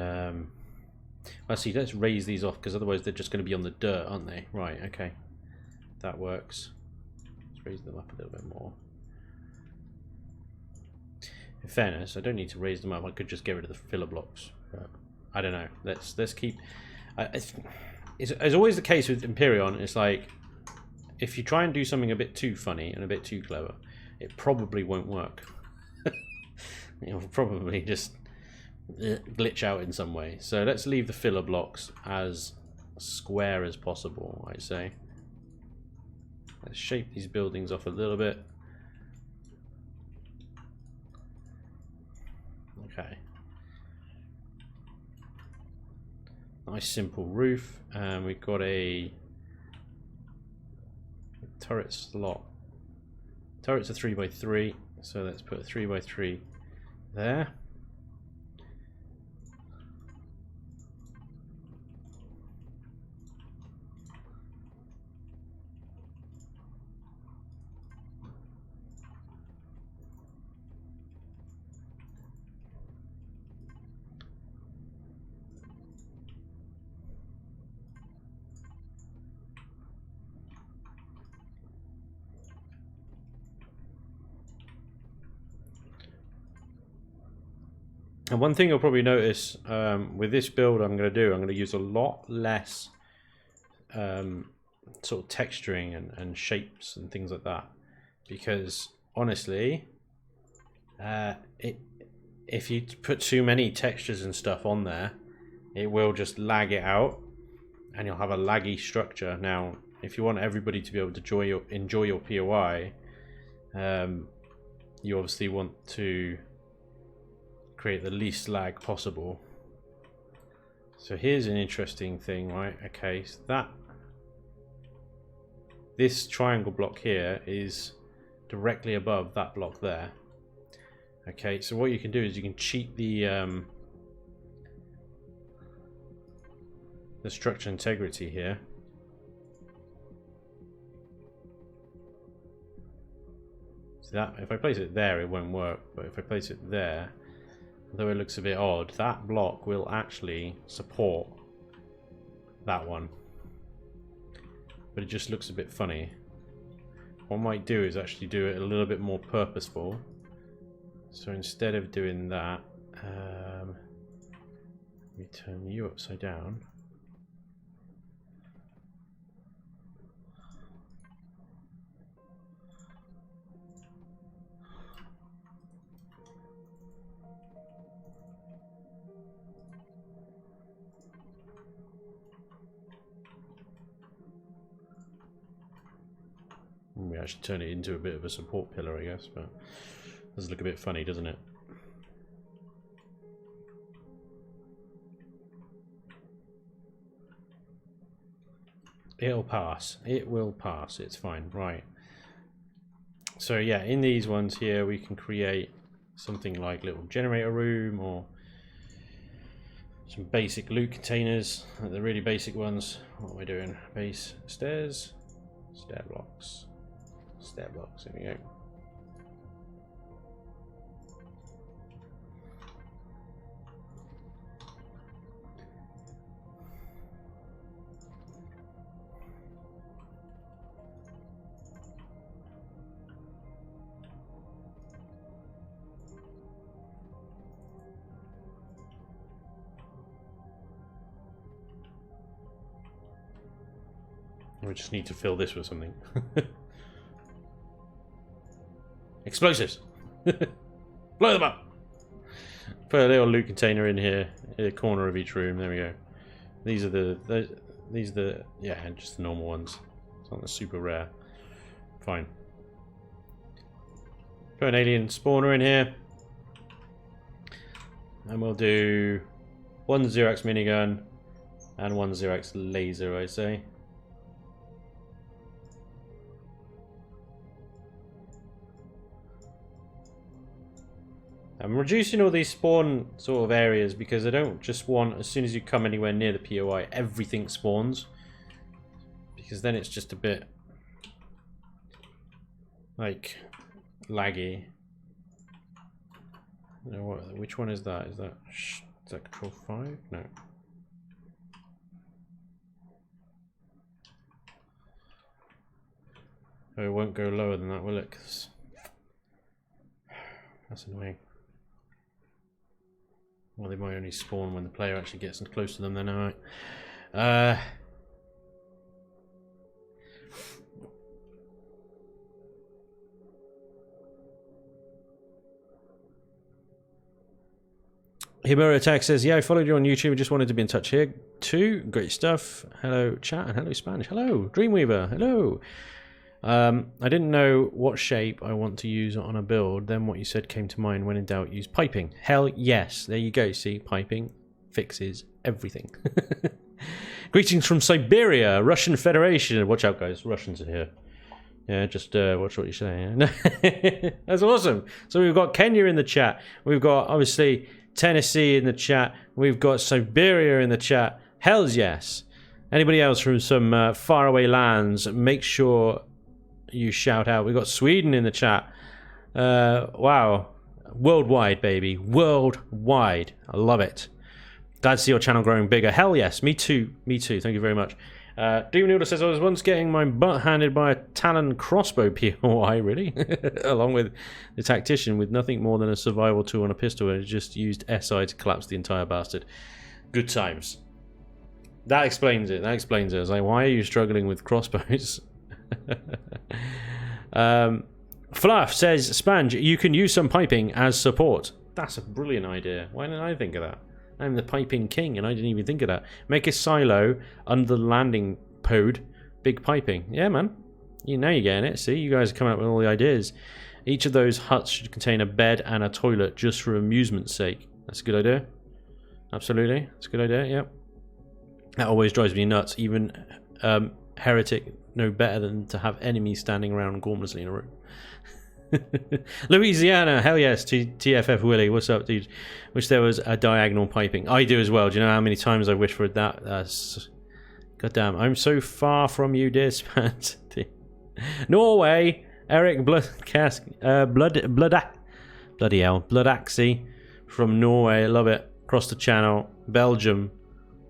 actually, let's raise these off because otherwise they're just going to be on the dirt, aren't they? Right. Okay, that works. Let's raise them up a little bit more. In fairness, I don't need to raise them up. I could just get rid of the filler blocks. But I don't know. Let's keep. It's always the case with Empyrion. It's like if you try and do something a bit too funny and a bit too clever, it probably won't work. It'll probably just glitch out in some way. So let's leave the filler blocks as square as possible, I'd say. Let's shape these buildings off a little bit. Okay. Nice simple roof. And we've got a turret slot. Turrets are 3x3, so let's put a 3x3 there. And one thing you'll probably notice with this build I'm going to use a lot less sort of texturing and shapes and things like that. Because honestly, if you put too many textures and stuff on there, it will just lag it out and you'll have a laggy structure. Now, if you want everybody to be able to enjoy your POI, you obviously want to create the least lag possible. So here's an interesting thing, right? Okay, so this triangle block here is directly above that block there. Okay, so what you can do is you can cheat the structure integrity here. So that, if I place it there, it won't work, but if I place it there, although it looks a bit odd, that block will actually support that one. But it just looks a bit funny. What I might do is actually do it a little bit more purposeful. So instead of doing that, let me turn you upside down. We actually turn it into a bit of a support pillar, I guess, but it does look a bit funny, doesn't it? It'll pass. It will pass. It's fine. Right. So yeah, in these ones here, we can create something like little generator room or some basic loot containers, like the really basic ones. What am I doing? Base stairs, stair blocks. Stair blocks, there we go. We just need to fill this with something. Explosives! Blow them up! Put a little loot container in here, in the corner of each room. There we go. These are the yeah, just the normal ones. It's not the super rare. Fine. Put an alien spawner in here. And we'll do one Zirax minigun and one Zirax laser, I say. I'm reducing all these spawn sort of areas because I don't just want, as soon as you come anywhere near the POI, everything spawns. Because then it's just a bit like laggy. You know what? Which one is that? Is that control 5? No. Oh, it won't go lower than that, will it? 'Cause that's annoying. Well, they might only spawn when the player actually gets close to them then, alright. Himura Attack says, yeah, I followed you on YouTube. I just wanted to be in touch here too. Great stuff. Hello, chat, and hello, Spanj. Hello, Dreamweaver. Hello. I didn't know what shape I want to use on a build. Then what you said came to mind. When in doubt, use piping. Hell yes. There you go. See, piping fixes everything. Greetings from Siberia, Russian Federation. Watch out, guys. Russians are here. Yeah, just watch what you say. Yeah? That's awesome. So we've got Kenya in the chat. We've got, obviously, Tennessee in the chat. We've got Siberia in the chat. Hells yes. Anybody else from some faraway lands, make sure you shout out. We've got Sweden in the chat. Wow. Worldwide, baby. Worldwide. I love it. Glad to see your channel growing bigger. Hell yes. Me too. Me too. Thank you very much. Demon Noodle says, I was once getting my butt handed by a Talon crossbow POI, really? Along with the tactician with nothing more than a survival tool and a pistol, and it just used SI to collapse the entire bastard. Good times. That explains it. That explains it. I was like, why are you struggling with crossbows? Fluff says, Spanj, you can use some piping as support. That's a brilliant idea. Why didn't I think of that? I'm the piping king and I didn't even think of that. Make a silo under the landing pod. Big piping. Yeah, man. You know you're getting it. See, you guys are coming up with all the ideas. Each of those huts should contain a bed and a toilet just for amusement's sake. That's a good idea. Absolutely. That's a good idea, yep. That always drives me nuts. Even heretic know better than to have enemies standing around gormlessly in a room? Louisiana, hell yes. TFF Willie, what's up, dude? Wish there was a diagonal piping. I do as well. Do you know how many times I wish for that? Goddamn, I'm so far from you, dear Spanj. Norway, Eric Bloody hell, Bloodaxie from Norway. Love it. Across the channel. Belgium.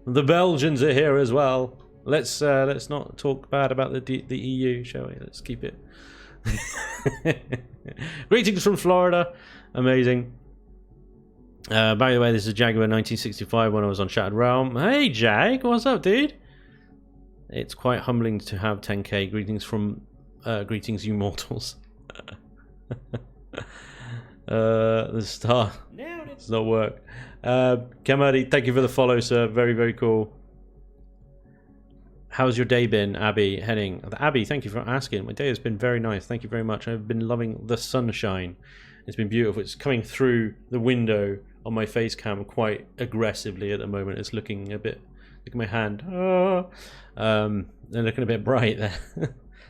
The Belgians are here as well. Let's not talk bad about the EU, shall we? Let's keep it. Greetings from Florida. Amazing. By the way, this is Jaguar 1965 when I was on Shattered Realm. Hey Jag, what's up, dude? It's quite humbling to have 10k. Greetings from greetings you mortals. The star does not work. Kamadi, thank you for the follow, sir. Very, very cool. How's your day been, Abby Henning? Abby, thank you for asking. My day has been very nice. Thank you very much. I've been loving the sunshine. It's been beautiful. It's coming through the window on my face cam quite aggressively at the moment. It's looking a bit... Look at my hand. Oh. They're looking a bit bright there.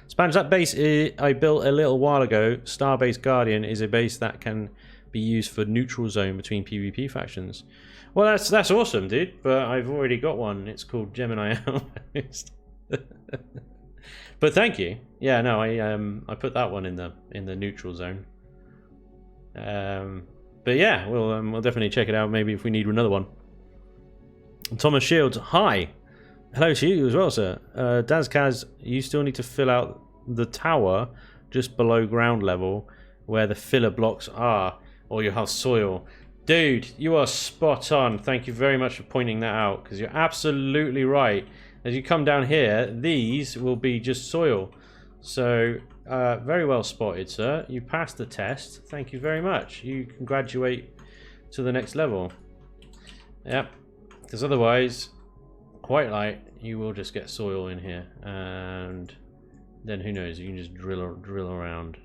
Spanj, that base I built a little while ago, Starbase Guardian, is a base that can be used for neutral zone between PvP factions. Well, that's awesome, dude. But I've already got one. It's called Gemini Outpost. But thank you. Yeah, no, I put that one in the neutral zone. But yeah, we'll definitely check it out. Maybe if we need another one. Thomas Shields, hi. Hello to you as well, sir. Dazkaz, you still need to fill out the tower just below ground level where the filler blocks are, or you'll have soil. Dude, you are spot on. Thank you very much for pointing that out, because you're absolutely right. As you come down here, these will be just soil. So, very well spotted, sir. You passed the test. Thank you very much. You can graduate to the next level. Yep. Because otherwise, quite light, you will just get soil in here. And then who knows, you can just drill around.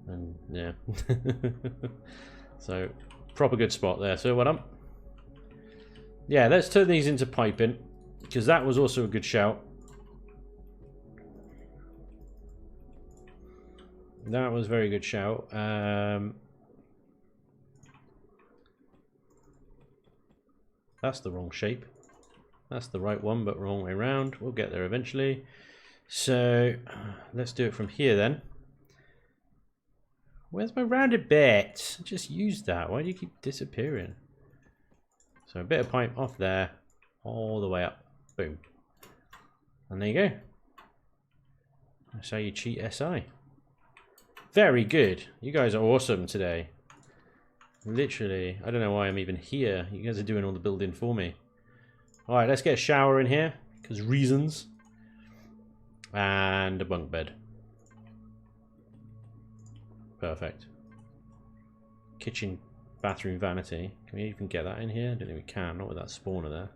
And yeah. So, proper good spot there. So, what up? Yeah, let's turn these into piping. Because that was also a good shout. That was a very good shout. That's the wrong shape. That's the right one, but wrong way around. We'll get there eventually. So, let's do it from here then. Where's my rounded bit? I just used that. Why do you keep disappearing? So, a bit of pipe off there. All the way up. Boom. And there you go. That's how you cheat SI. Very good. You guys are awesome today. Literally. I don't know why I'm even here. You guys are doing all the building for me. Alright, let's get a shower in here. Because reasons. And a bunk bed. Perfect. Kitchen, bathroom, vanity. Can we even get that in here? I don't think we can. Not with that spawner there.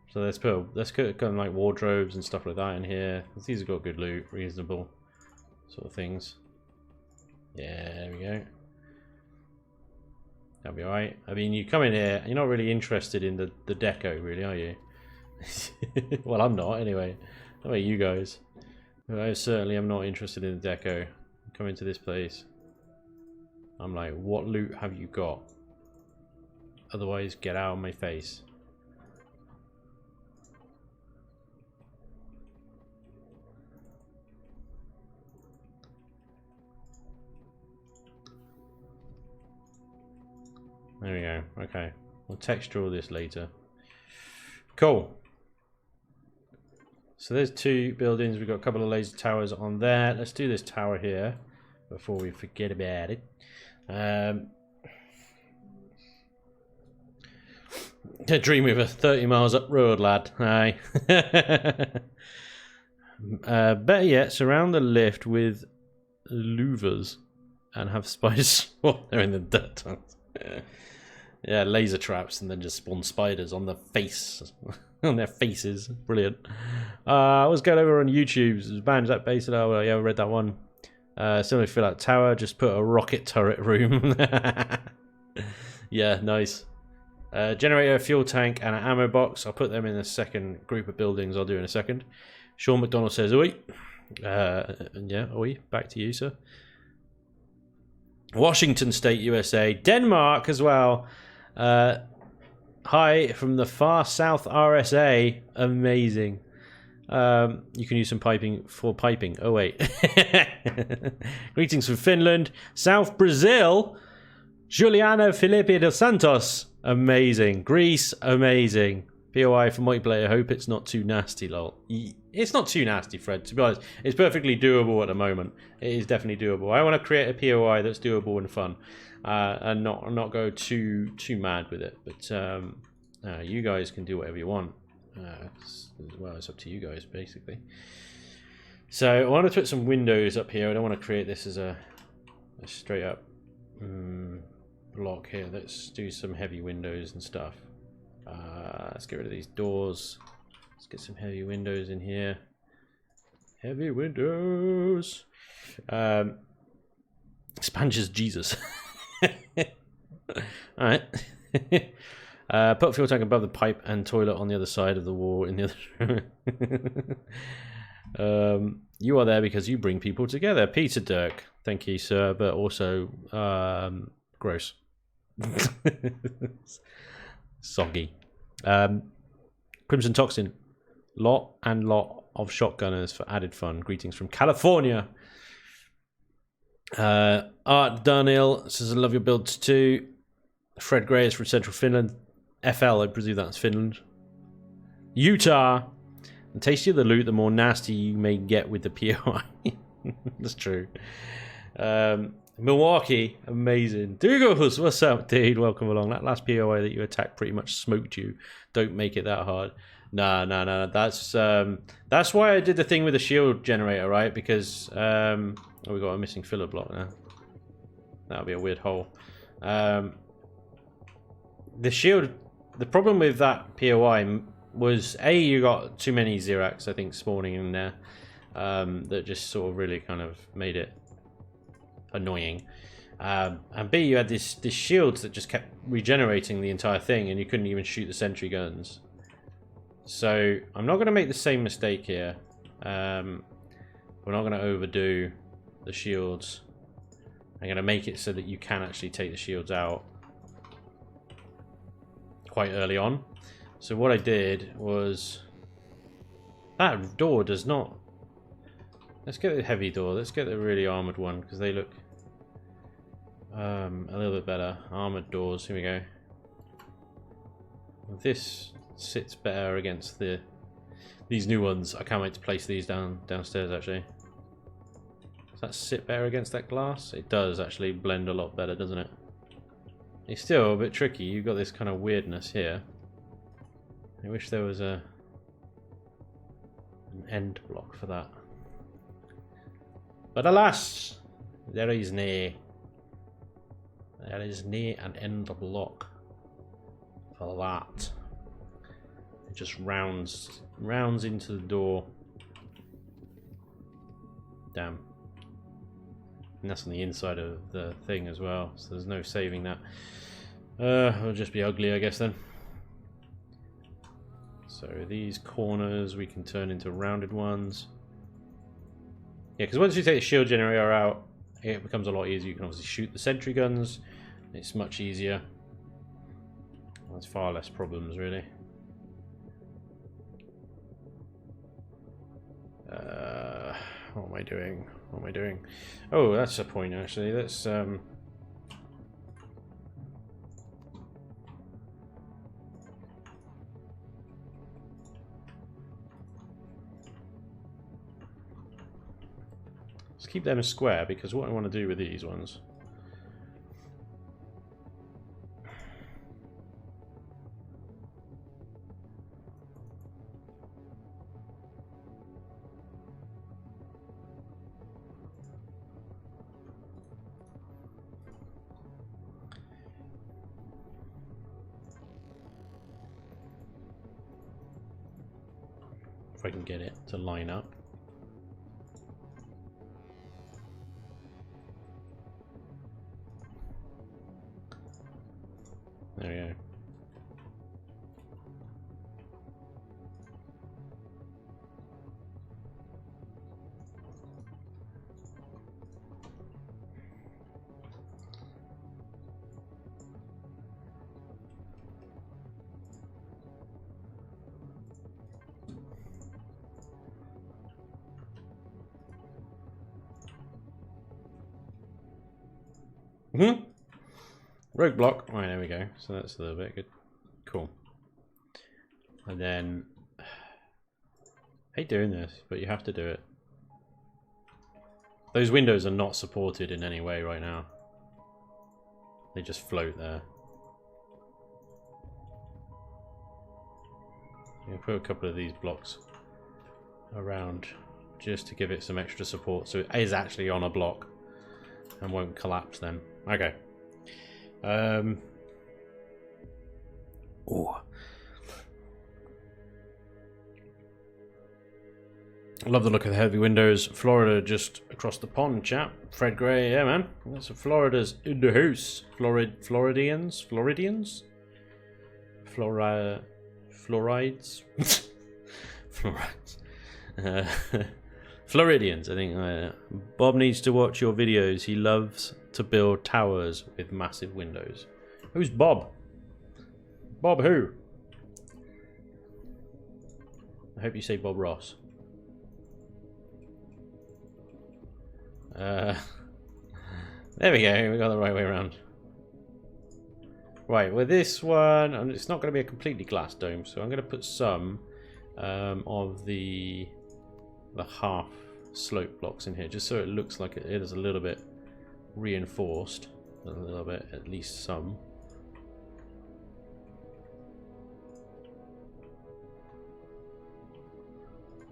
So let's put kind of like wardrobes and stuff like that in here. These have got good loot, reasonable sort of things. Yeah, there we go. That'll be alright. I mean, you come in here, you're not really interested in the deco, really, are you? Well, I'm not, anyway. How about you guys? I certainly am not interested in the deco. Come into this place. I'm like, what loot have you got? Otherwise, get out of my face. There we go. Okay. We'll texture all this later. Cool. So there's two buildings. We've got a couple of laser towers on there. Let's do this tower here before we forget about it. Dreamweaver, 30 miles up road, lad. Aye. Better yet, surround the lift with louvers and have spiders spawn there in the dirt. Yeah, laser traps and then just spawn spiders on the face. On their faces. Brilliant. I was going over on YouTube. Spanj, that base. Oh, yeah, I read that one. Similar to fill out tower, just put a rocket turret room. Yeah, nice. Generator, fuel tank, and an ammo box. I'll put them in the second group of buildings I'll do in a second. Sean McDonald says, oi. Yeah, oi. Back to you, sir. Washington State, USA. Denmark as well. Hi from the far south RSA. Amazing. You can use some piping for piping. Oh, wait. Greetings from Finland. South Brazil. Juliano Felipe dos Santos. Amazing. Greece. Amazing. POI for multiplayer. Hope it's not too nasty, lol. It's not too nasty, Fred. To be honest, it's perfectly doable at the moment. It is definitely doable. I want to create a POI that's doable and fun, and not go too mad with it. But you guys can do whatever you want. Well, it's up to you guys, basically. So I want to put some windows up here. I don't want to create this as a straight up block here. Let's do some heavy windows and stuff. Let's get rid of these doors. Let's get some heavy windows in here. Heavy windows. Spanj is Jesus. Alright. Put a fuel tank above the pipe and toilet on the other side of the wall in the other room. You are there because you bring people together. Peter Dirk. Thank you, sir. But also, gross. Soggy. Crimson Toxin. Lot of shotgunners for added fun. Greetings from California. Art Darnell says, I love your builds too. Fred Gray is from Central Finland. FL, I presume that's Finland. Utah. The tastier the loot, the more nasty you may get with the POI. That's true. Milwaukee, amazing. Douglas, what's up, dude? Welcome along. That last POI that you attacked pretty much smoked you. Don't make it that hard. No. That's why I did the thing with the shield generator, right? Because oh, we got a missing filler block now. That'll be a weird hole. The shield. The problem with that POI was you got too many Zirax, I think, spawning in there. That just sort of really kind of made it annoying. And B, you had this shields that just kept regenerating the entire thing, and you couldn't even shoot the sentry guns. So I'm not going to make the same mistake here. We're not going to overdo the shields. I'm going to make it so that you can actually take the shields out quite early on. So what I did was, that door does not. Let's get the heavy door. Let's get the really armored one because they look a little bit better. Armored doors. Here we go. This sits better against these new ones. I can't wait to place these downstairs. Actually, does that sit better against that glass? It does actually blend a lot better, doesn't it? It's still a bit tricky. You've got this kind of weirdness here. I wish there was an end block for that. But alas, there is no an end block for that. It just rounds into the door. Damn. And that's on the inside of the thing as well, so there's no saving that. It'll just be ugly, I guess, then. So these corners we can turn into rounded ones. Yeah, because once you take the shield generator out, it becomes a lot easier. You can obviously shoot the sentry guns. It's much easier. There's far less problems, really. What am I doing? What am I doing? Oh, that's a point, actually. Let's keep them as square, because what I want to do with these ones, if I can get it to line up. There we go. Rogue block. Right, there we go. So that's a little bit good. Cool. And then, I hate doing this, but you have to do it. Those windows are not supported in any way right now. They just float there. I'm going to put a couple of these blocks around just to give it some extra support, so it is actually on a block and won't collapse then. Okay. Oh, I love the look of the heavy windows. Florida just across the pond, chap. Fred Gray, yeah, man. That's Florida's in the house. Floridians? Florides? Florides? Floridians, I think. Bob needs to watch your videos. He loves to build towers with massive windows. Who's Bob? Bob who? I hope you say Bob Ross. There we go. We got the right way around. Right, with this one, it's not going to be a completely glass dome, so I'm going to put some of the half slope blocks in here, just so it looks like it is a little bit reinforced, a little bit, at least some.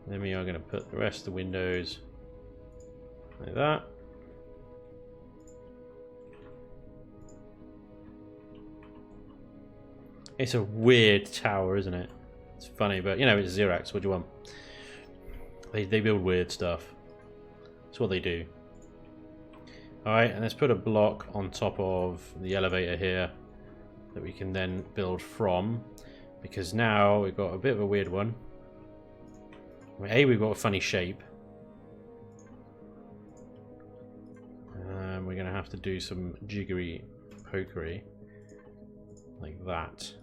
Then we are going to put the rest of the windows like that. It's a weird tower, isn't it? It's funny, but you know, it's Zirax. What do you want? They build weird stuff. That's what they do. Alright, and let's put a block on top of the elevator here that we can then build from, because now we've got a bit of a weird one. We've got a funny shape. We're going to have to do some jiggery pokery like that.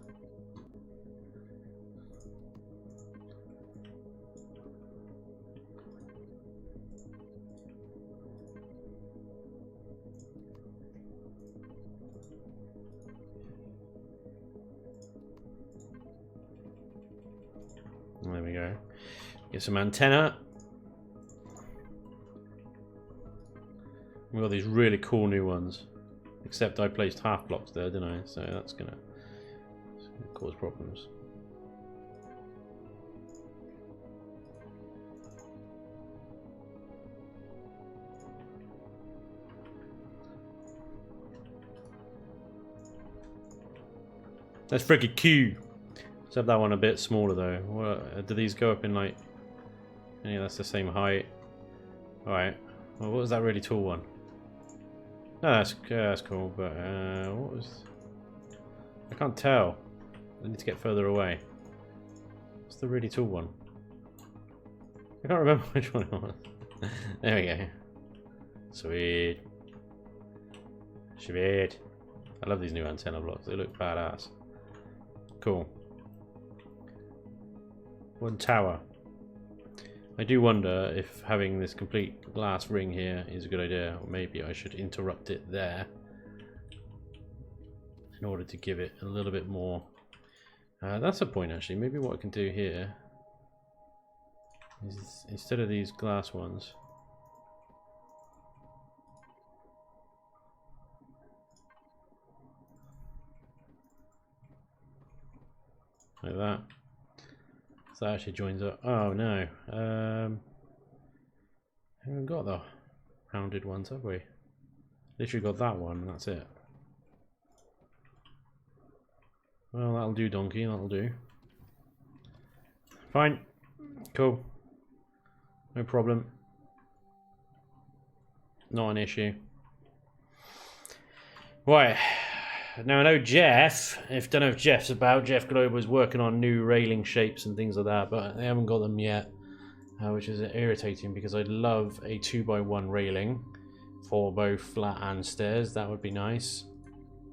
There we go. Get some antenna. We've got these really cool new ones. Except I placed half blocks there, didn't I? So that's gonna cause problems. That's freaking cute. Let's have that one a bit smaller though. What, do these go up in like... Yeah, that's the same height. Alright. Well, what was that really tall one? No, that's cool, but what was... I can't tell. I need to get further away. What's the really tall one? I can't remember which one it was. There we go. Sweet. Sweet. I love these new antenna blocks. They look badass. Cool. One tower. I do wonder if having this complete glass ring here is a good idea, or maybe I should interrupt it there in order to give it a little bit more. That's a point actually. Maybe what I can do here is, instead of these glass ones, like that. So that actually joins up. Oh no. Haven't got the rounded ones, have we? Literally got that one and that's it. Well, that'll do, donkey, that'll do. Fine. Cool. No problem. Not an issue. Right. Now I know Jeff, don't know if Jeff's about, Jeff Globe was working on new railing shapes and things like that, but they haven't got them yet, which is irritating because I'd love a 2x1 railing for both flat and stairs. That would be nice.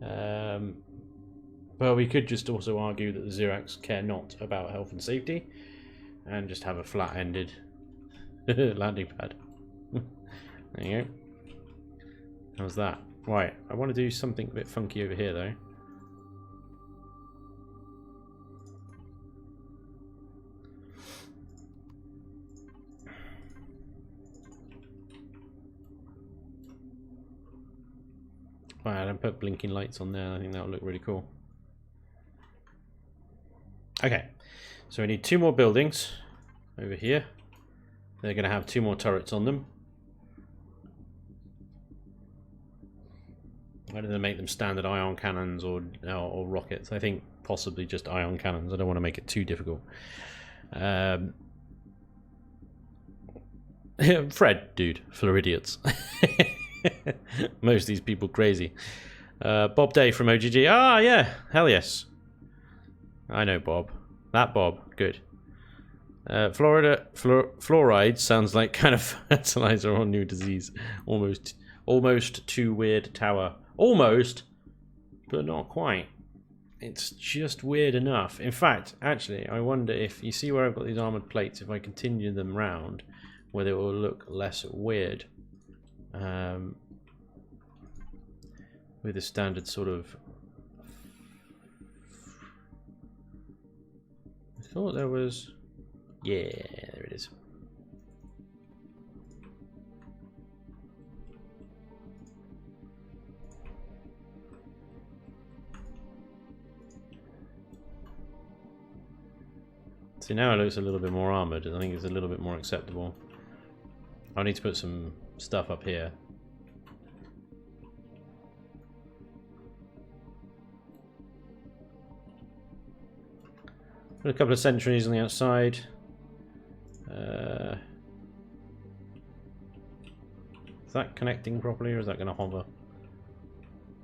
But we could just also argue that the Zirax care not about health and safety and just have a flat-ended landing pad. There you go. How's that? Right, I want to do something a bit funky over here though. Right, I'll put blinking lights on there. I think that'll look really cool. Okay, so we need 2 more buildings over here. They're going to have 2 more turrets on them. Why don't they make them standard ion cannons or rockets? I think possibly just ion cannons. I don't want to make it too difficult. Fred, dude, for idiots. Most of these people crazy. Bob Day from OGG. Ah, yeah, hell yes. I know Bob. That Bob, good. Fluoride sounds like kind of fertilizer or new disease. Almost too weird tower. Almost, but not quite. It's just weird enough. In fact, actually, I wonder if you see where I've got these armored plates, if I continue them round, whether it will look less weird. With a standard sort of... I thought there was... Yeah, there it is. See, now it looks a little bit more armoured. I think it's a little bit more acceptable. I need to put some stuff up here. Put a couple of sentries on the outside. Is that connecting properly, or is that going to hover?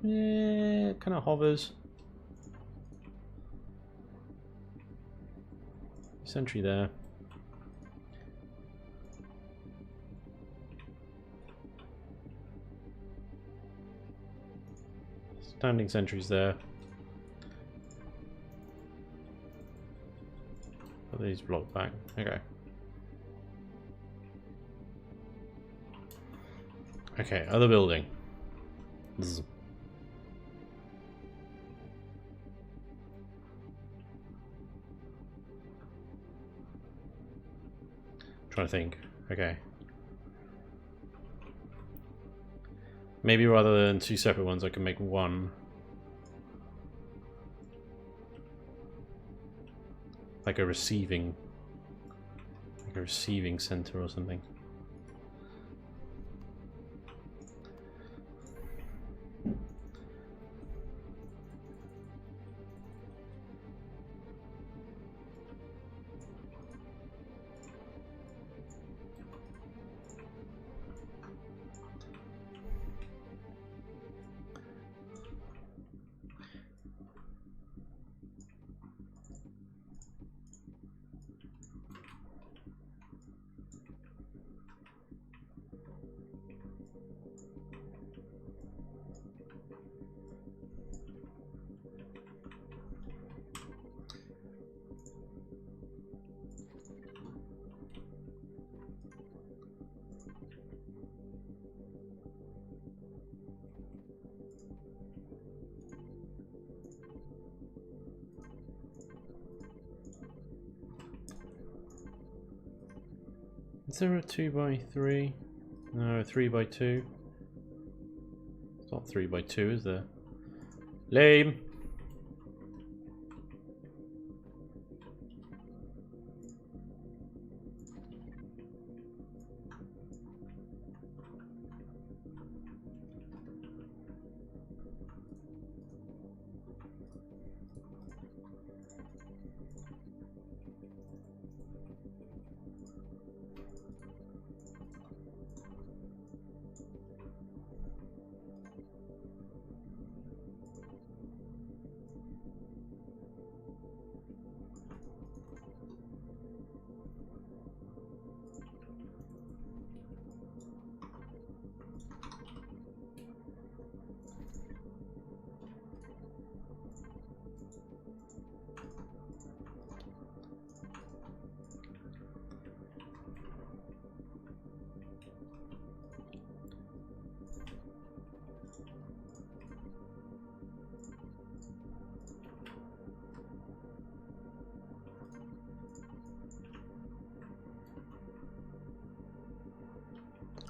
Yeah, it kind of hovers. Sentry there. Standing sentries there. Are these blocked back? Okay. Okay, other building. Zzz. Trying to think. Okay. Maybe rather than 2 separate ones, I can make one. Like a receiving center or something. Is there a 2x3? No, a 3x2. It's not 3x2, is there? Lame.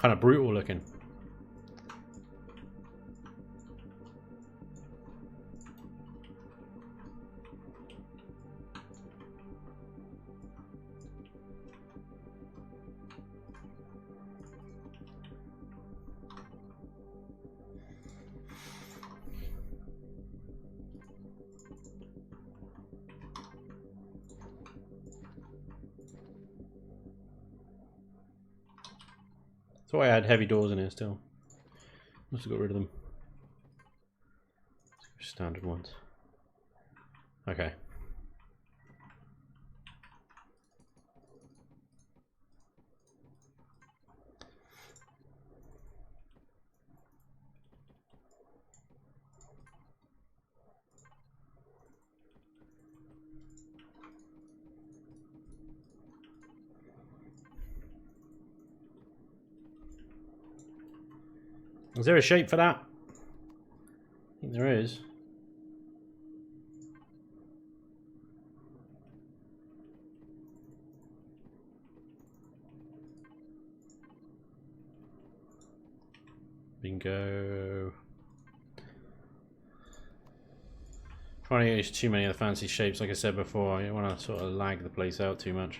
Kind of brutal looking. Thought I had heavy doors in here still. Must have got rid of them. Standard ones. Okay. Is there a shape for that? I think there is. Bingo. Trying to use too many of the fancy shapes, like I said before. I don't want to sort of lag the place out too much.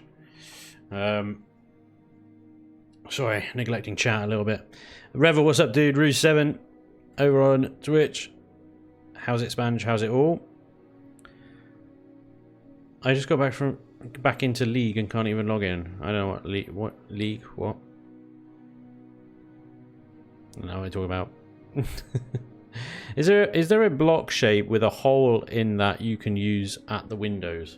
Sorry, neglecting chat a little bit. Revel, what's up, dude? Rouge7 over on Twitch. How's it, Spanj? How's it all? I just got back into League and can't even log in. I don't know what League. What League? What? I don't know what I'm talking about. Is there a block shape with a hole in that you can use at the windows?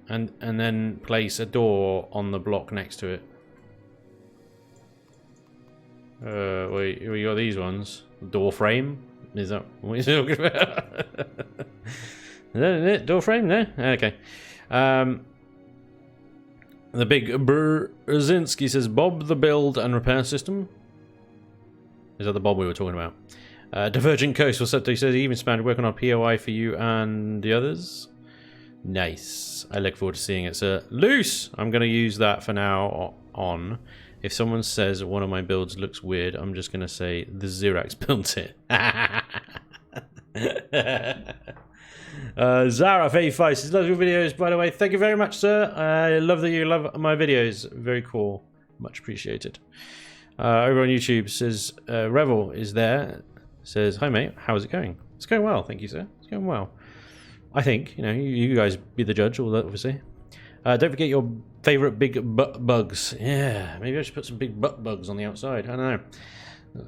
And then place a door on the block next to it. Wait, we got these ones. Door frame? Is that what you're talking about? Is that it? Door frame? No? Okay. The big Brzezinski says, Bob the build and repair system. Is that the Bob we were talking about? Divergent Coast, what's up? He says, even Spanj working on POI for you and the others. Nice. I look forward to seeing it, sir. Loose! I'm going to use that for now on. If someone says one of my builds looks weird, I'm just going to say the Zirax built it. Zaraf85 says, love your videos, by the way. Thank you very much, sir. I love that you love my videos. Very cool. Much appreciated. Over on YouTube says, Revel is there. Says, hi, mate. How's it going? It's going well. Thank you, sir. It's going well. I think, you know, you guys be the judge, obviously. Don't forget your favourite big butt bugs. Yeah, maybe I should put some big butt bugs on the outside. I don't know.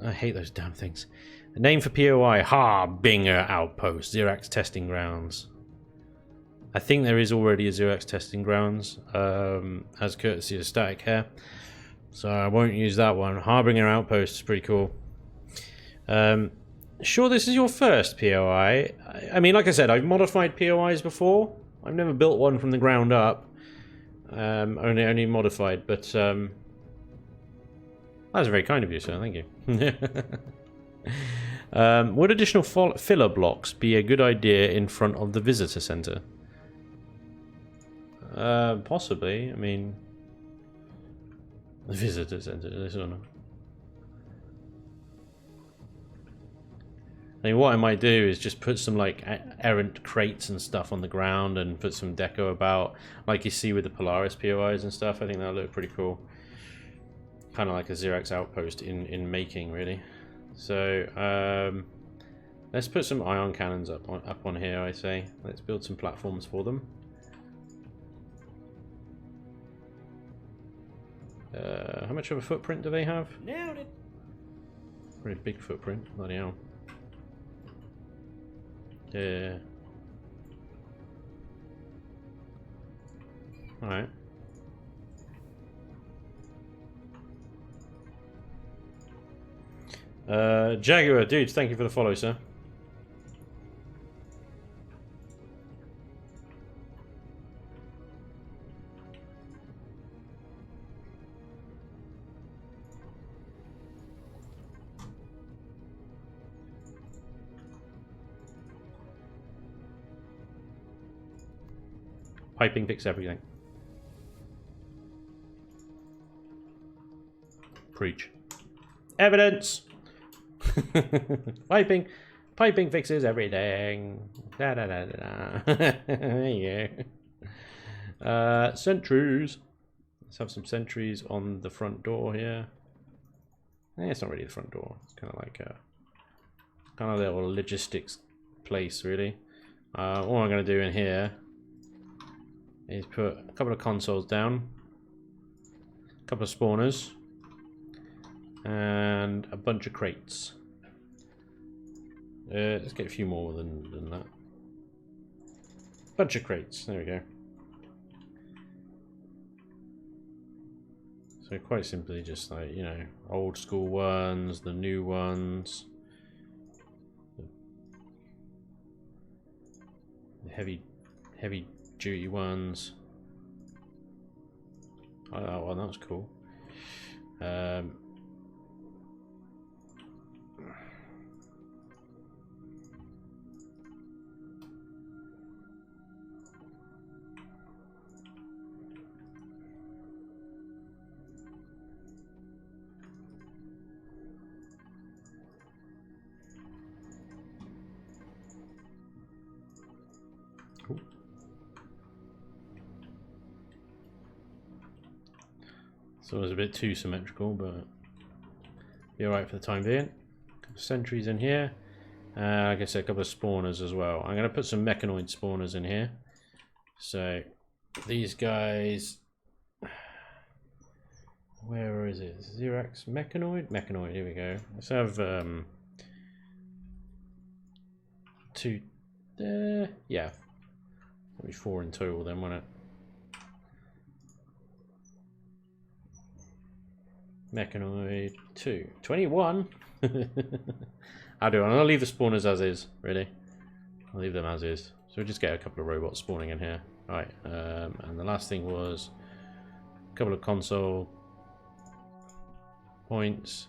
I hate those damn things. A name for POI. Harbinger Outpost. Zirax Testing Grounds. I think there is already a Zirax Testing Grounds, as courtesy of Static Hair. So I won't use that one. Harbinger Outpost is pretty cool. Sure, this is your first POI. I mean, like I said, I've modified POIs before. I've never built one from the ground up. Only modified, but that was very kind of you, sir. Thank you. Would additional filler blocks be a good idea in front of the visitor center? Possibly. I mean, the visitor center. I don't know. I mean, what I might do is just put some like errant crates and stuff on the ground and put some deco about, like you see with the Polaris POIs and stuff. I think that'll look pretty cool. Kind of like a Zirax outpost in making, really. So let's put some ion cannons up on here. I say let's build some platforms for them. How much of a footprint do they have? Nailed it. Pretty big footprint. Bloody hell. Yeah. Alright. Jaguar, dude, thank you for the follow, sir. Piping fix everything. Preach. Evidence! Piping fixes everything. Da da da da da. There you go. Sentries. Let's have some sentries on the front door here. It's not really the front door. It's kind of like a little logistics place, really. All I'm going to do in here is put a couple of consoles down, a couple of spawners, and a bunch of crates. Let's get a few more than that. Bunch of crates. There we go. So quite simply, just like, you know, old school ones, the new ones, the heavy duty ones. Oh, that one, that was cool. Cool. So it was a bit too symmetrical, but be alright for the time being. A couple of sentries in here. Like I said, a couple of spawners as well. I'm going to put some mechanoid spawners in here. So these guys, where is it? Zirax mechanoid? Mechanoid, here we go. Let's have two, yeah, maybe 4 in total then, won't it? Mechanoid 2. 21? I'll do it. I'll leave the spawners as is, really. I'll leave them as is. So we'll just get a couple of robots spawning in here. Alright, and the last thing was a couple of console points.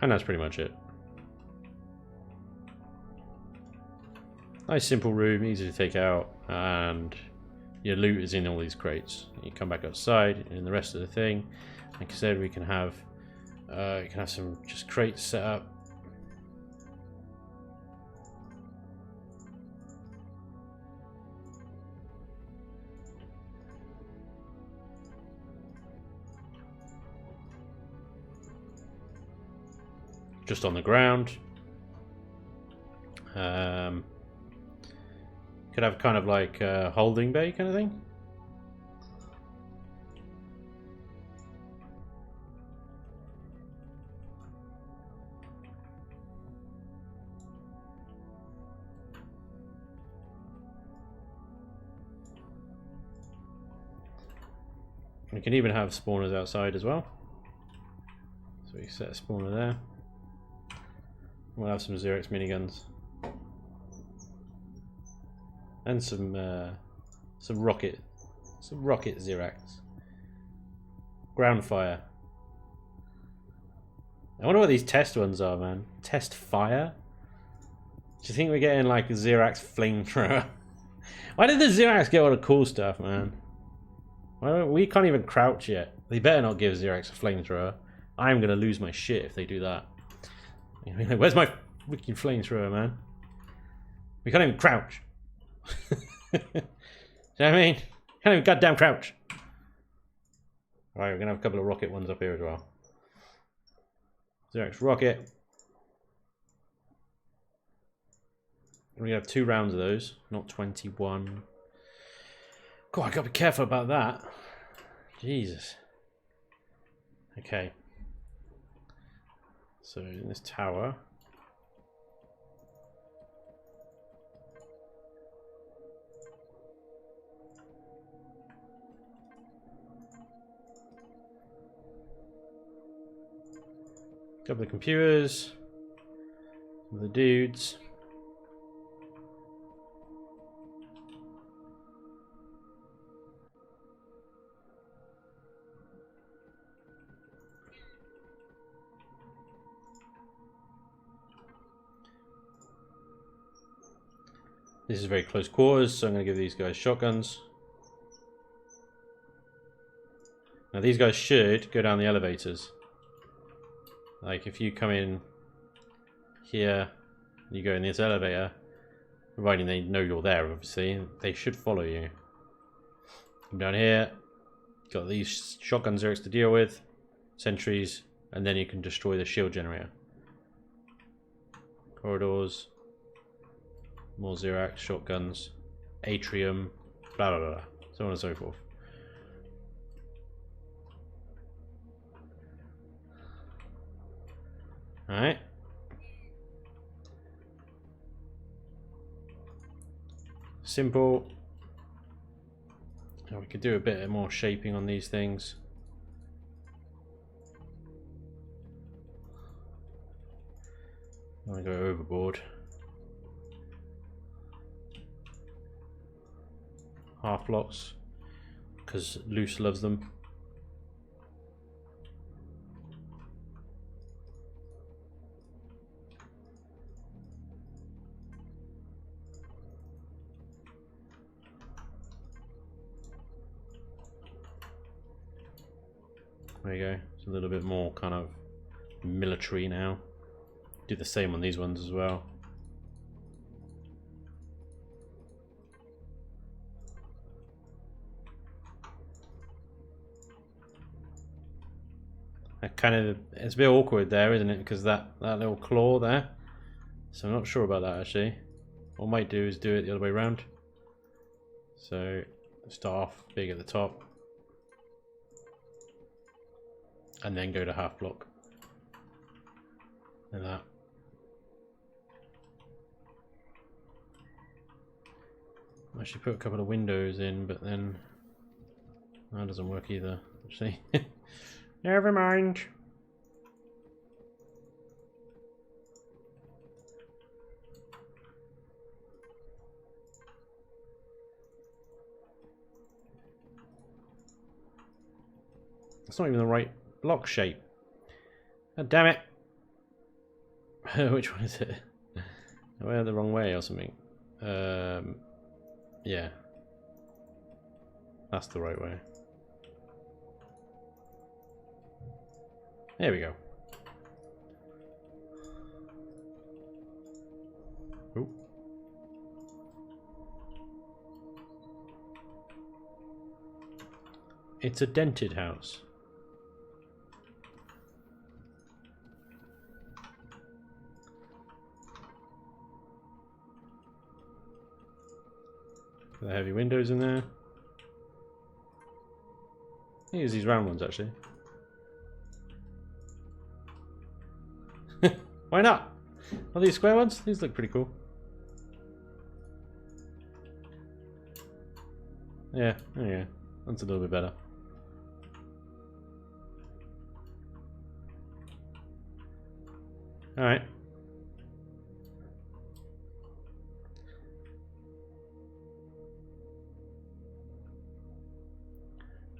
And that's pretty much it. Nice simple room, easy to take out, and your loot is in all these crates. You come back outside, and the rest of the thing, like I said, we can have some just crates set up. Just on the ground. Could have kind of like a holding bay kind of thing. We can even have spawners outside as well. So we set a spawner there. We'll have some Zirax miniguns. And some rocket Zirax. Ground fire. I wonder what these test ones are, man. Test fire? Do you think we're getting like a Zirax flamethrower? Why did the Zirax get all the cool stuff, man? We can't even crouch yet. They better not give Zirax a flamethrower. I'm gonna lose my shit if they do that. Where's my freaking flamethrower, man? We can't even crouch. Do you know what I mean? Can't even goddamn crouch. Alright, we're gonna have a couple of rocket ones up here as well. Zirax rocket. We have 2 rounds of those, not 21. God, I gotta be careful about that. Jesus. Okay. So in this tower. Couple of computers. Some of the dudes. This is very close quarters, so I'm going to give these guys shotguns. Now these guys should go down the elevators. Like if you come in here, you go in this elevator, providing they know you're there, obviously, they should follow you. Come down here, got these shotgun Zirax to deal with, sentries, and then you can destroy the shield generator. Corridors, more Zirax, shotguns, atrium, blah blah blah, so on and so forth. Alright. Simple. Now we could do a bit more shaping on these things. I want to go overboard. Half blocks, because Loose loves them. There you go. It's a little bit more kind of military now. Do the same on these ones as well. That kind of, it's a bit awkward there, isn't it? Because that little claw there. So I'm not sure about that actually. What I might do is do it the other way around. So start off big at the top. And then go to half block. And that. I should put a couple of windows in, but then that doesn't work either, actually. Never mind. It's not even the right block shape. God damn it. Which one is it? I went the wrong way or something. Yeah. That's the right way. There we go. Ooh. It's a dented house. The heavy windows in there. I think it's these round ones actually. Why not? Are these square ones? These look pretty cool. Yeah, oh yeah. That's a little bit better. Alright.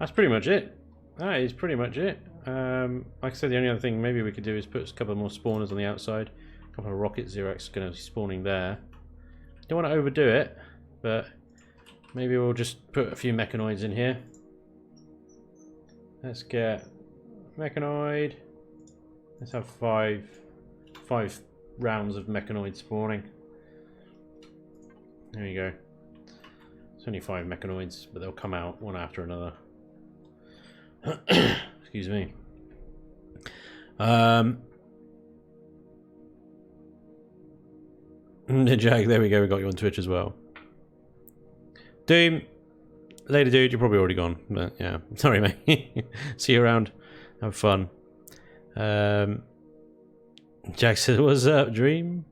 That's pretty much it. That is pretty much it. Like I said, the only other thing maybe we could do is put a couple more spawners on the outside. A couple of rocket Zirax going to be spawning there. Don't want to overdo it, but maybe we'll just put a few mechanoids in here. Let's get mechanoid. Let's have five rounds of mechanoid spawning. There you go. It's only 5 mechanoids, but they'll come out one after another. Excuse me. Jack, there we go. We got you on Twitch as well. Doom, later, dude. You're probably already gone, but yeah. Sorry, mate. See you around. Have fun. Jack says, "What's up, Dream?"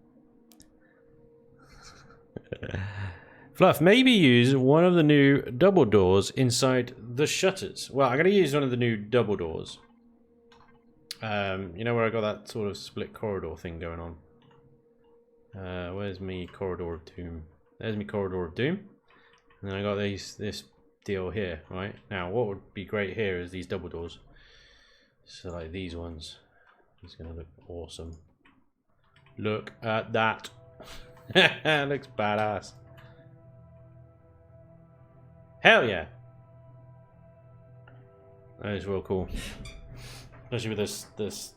Fluff, maybe use one of the new double doors inside the shutters. Well, I'm going to use one of the new double doors. You know where I got that sort of split corridor thing going on? Where's me corridor of doom? There's me corridor of doom. And then I got this deal here, right? Now, what would be great here is these double doors. So like these ones. It's going to look awesome. Look at that. Looks badass. Hell yeah! That is real cool. Especially with this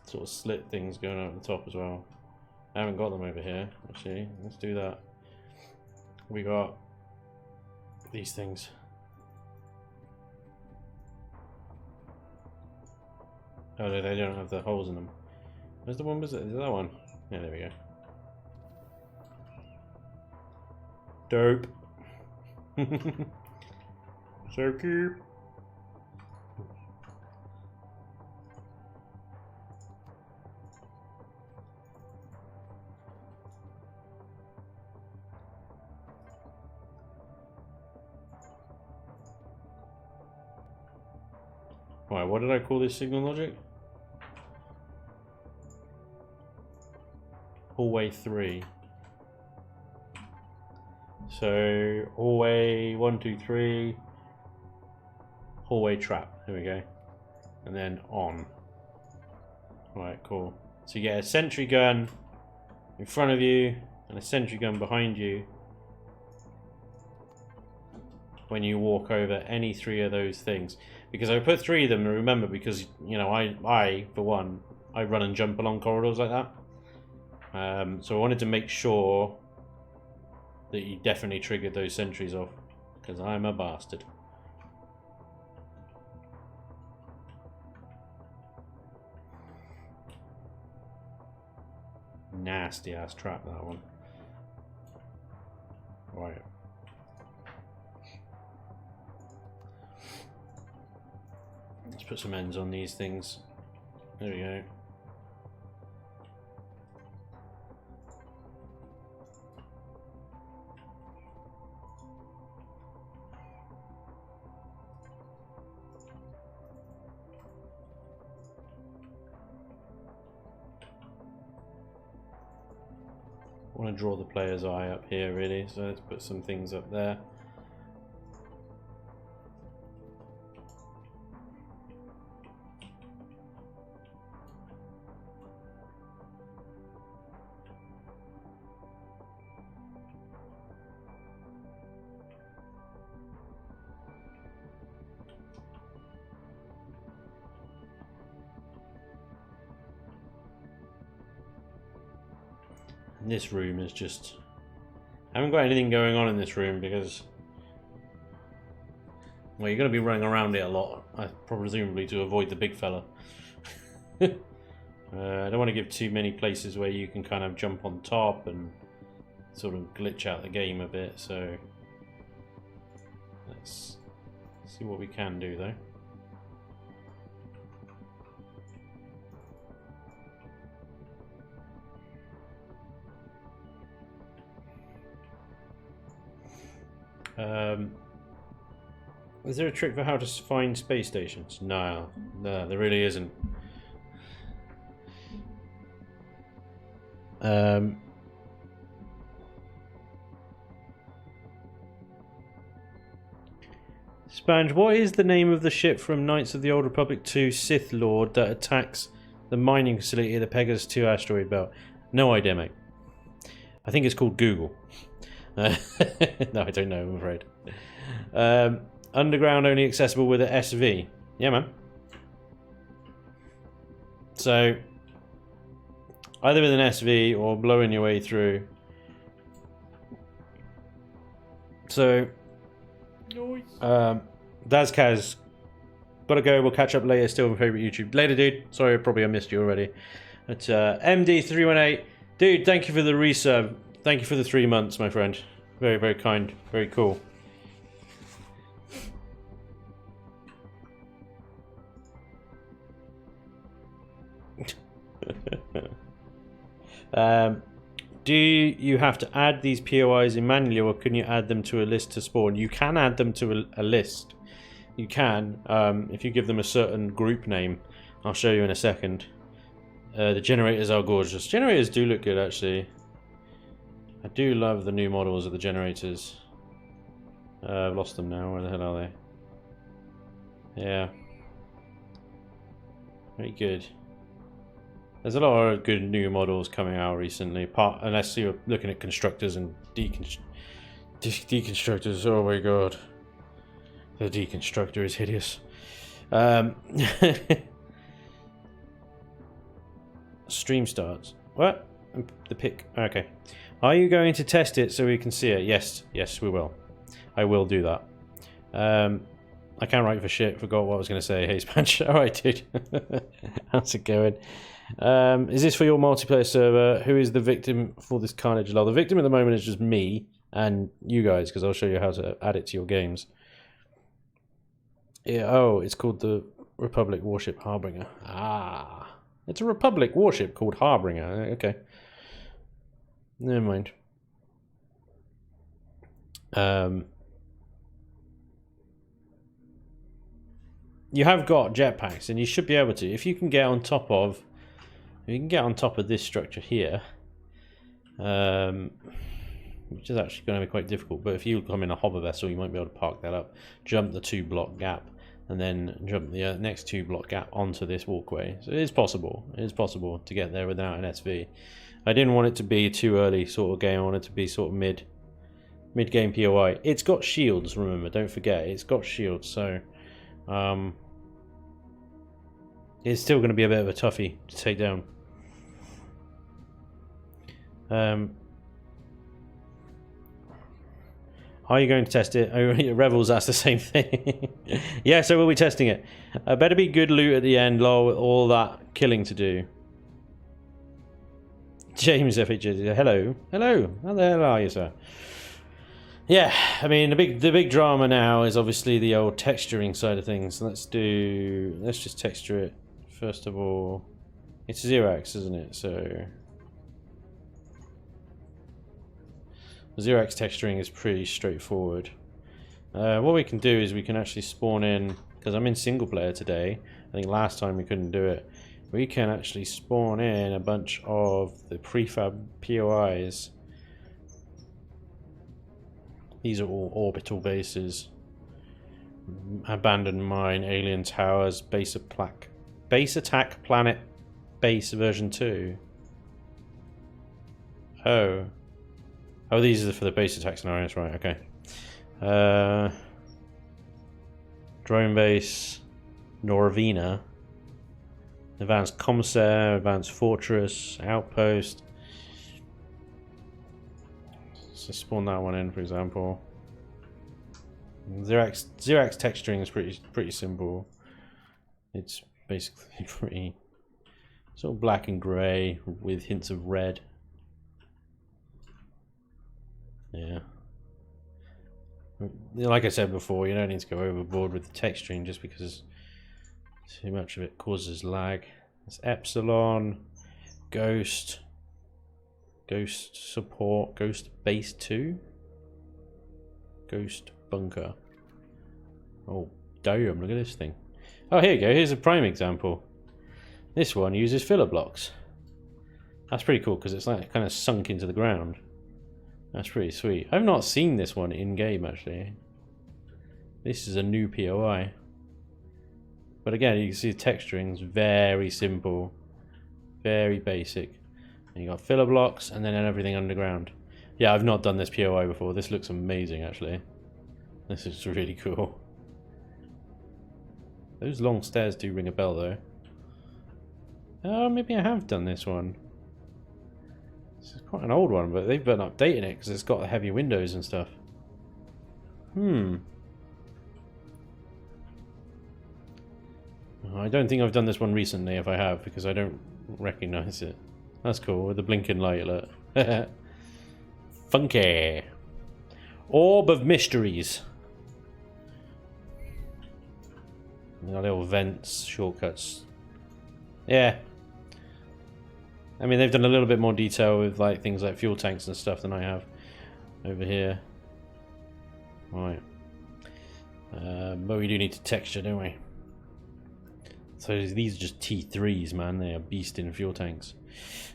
sort of slit things going on at the top as well. I haven't got them over here, actually. Let's do that. We got these things. Oh no, they don't have the holes in them. Where's the one? Was it? Is it that one? Yeah, there we go. Dope. So cute. Right, what did I call this signal logic? Hallway 3. So, hallway 1, 2, 3. Hallway trap. Here we go. And then on. Right, cool. So you get a sentry gun in front of you and a sentry gun behind you when you walk over any 3 of those things. Because I put 3 of them, remember, because, you know, I for one, I run and jump along corridors like that. So I wanted to make sure that you definitely triggered those sentries off, because I'm a bastard. Nasty ass trap, that one. Right. Let's put some ends on these things. There we go. I want to draw the player's eye up here, really, so let's put some things up there. This room is just... I haven't got anything going on in this room because... well, you're going to be running around it a lot, presumably to avoid the big fella. I don't want to give too many places where you can kind of jump on top and sort of glitch out the game a bit, so... let's see what we can do, though. Is there a trick for how to find space stations? No, there really isn't. Spanj, what is the name of the ship from Knights of the Old Republic 2 Sith Lord that attacks the mining facility at the Pegasus 2 asteroid belt? No idea, mate. I think it's called Google. No, I don't know, I'm afraid. Underground only accessible with an SV. Yeah, man. So, either with an SV or blowing your way through. So, Dazkaz, gotta go. We'll catch up later. Still my favourite YouTube. Later, dude. Sorry, probably I missed you already. But MD318, dude, thank you for the resub. Thank you for the 3 months, my friend. Very, very kind. Very cool. Do you have to add these POIs in manually, or can you add them to a list to spawn? You can add them to a list. You can, if you give them a certain group name. I'll show you in a second. The generators are gorgeous. Generators do look good, actually. I do love the new models of the generators. I've lost them now. Where the hell are they? Yeah. Very good. There's a lot of good new models coming out recently. Unless you're looking at constructors and deconstructors. Oh my god. The deconstructor is hideous. Stream starts. What? The pick. Okay. Are you going to test it so we can see it? Yes. Yes, we will. I will do that. I can't write for shit. Forgot what I was going to say. Hey, Spanj. Alright, dude. How's it going? Is this for your multiplayer server? Who is the victim for this carnage? The victim at the moment is just me and you guys, because I'll show you how to add it to your games. Yeah, oh, it's called the Republic Warship Harbinger. Ah. It's a Republic warship called Harbinger. Okay. Never mind. You have got jetpacks, and you should be able to. If you can get on top of... If you can get on top of this structure here, which is actually going to be quite difficult, but if you come in a hover vessel, you might be able to park that up, jump the 2-block gap, and then jump the next 2-block gap onto this walkway. So it is possible. It is possible to get there without an SV. I didn't want it to be too early sort of game. I wanted it to be sort of mid-game POI. It's got shields, remember. Don't forget. It's got shields, so... it's still going to be a bit of a toughie to take down. Are you going to test it? Oh, Rebels, that's the same thing. Yeah, so we'll be testing it. Better be good loot at the end, lol, with all that killing to do. James FH, hello. Hello. How the hell are you, sir? Yeah, I mean, the big drama now is obviously the old texturing side of things. Let's just texture it. First of all, it's Zirax, isn't it? So Zirax texturing is pretty straightforward. What we can do is we can actually spawn in, because I'm in single player today. I think last time we couldn't do it. We can actually spawn in a bunch of the prefab POIs. These are all orbital bases. Abandoned mine, alien towers, base attack planet base version 2. Oh, these are for the base attack scenarios, right? Okay. Drone base, Norvina, advanced commissar, advanced fortress, outpost. So spawn that one in, for example. Zirax texturing is pretty simple. It's basically pretty sort of black and grey with hints of red. Yeah. Like I said before, you don't need to go overboard with the texturing just because too much of it causes lag. It's Epsilon, Ghost support, Ghost base 2, Ghost bunker. Oh damn, look at this thing. Oh, here you go, here's a prime example. This one uses filler blocks. That's pretty cool because it's like kind of sunk into the ground. That's pretty sweet. I've not seen this one in game actually. This is a new POI. But again, you can see the texturing is very simple, very basic. And you got filler blocks and then everything underground. Yeah, I've not done this POI before. This looks amazing actually. This is really cool. Those long stairs do ring a bell though. Oh, maybe I have done this one. This is quite an old one, but they've been updating it because it's got the heavy windows and stuff. I don't think I've done this one recently if I have, because I don't recognize it. That's cool, with the blinking light alert. Funky. Orb of Mysteries. Little vents, shortcuts. Yeah. I mean, they've done a little bit more detail with like things like fuel tanks and stuff than I have over here. Right. But we do need to texture, don't we? So these are just T3s, man. They are beasting fuel tanks.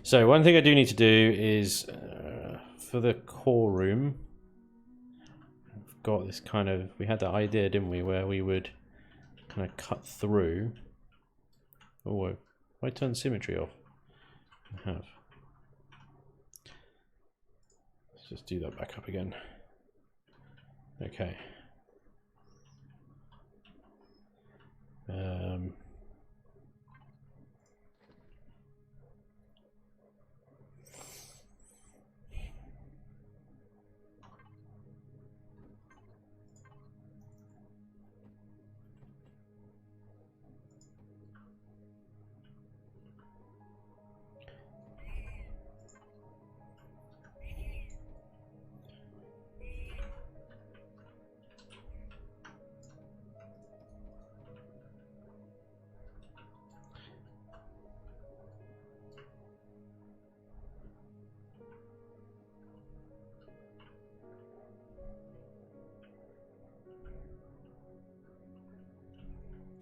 So one thing I do need to do is for the core room. I've got this kind of. We had that idea, didn't we, where we would kind of cut through. Oh, have I turned symmetry off? I have. Let's just do that back up again. Okay.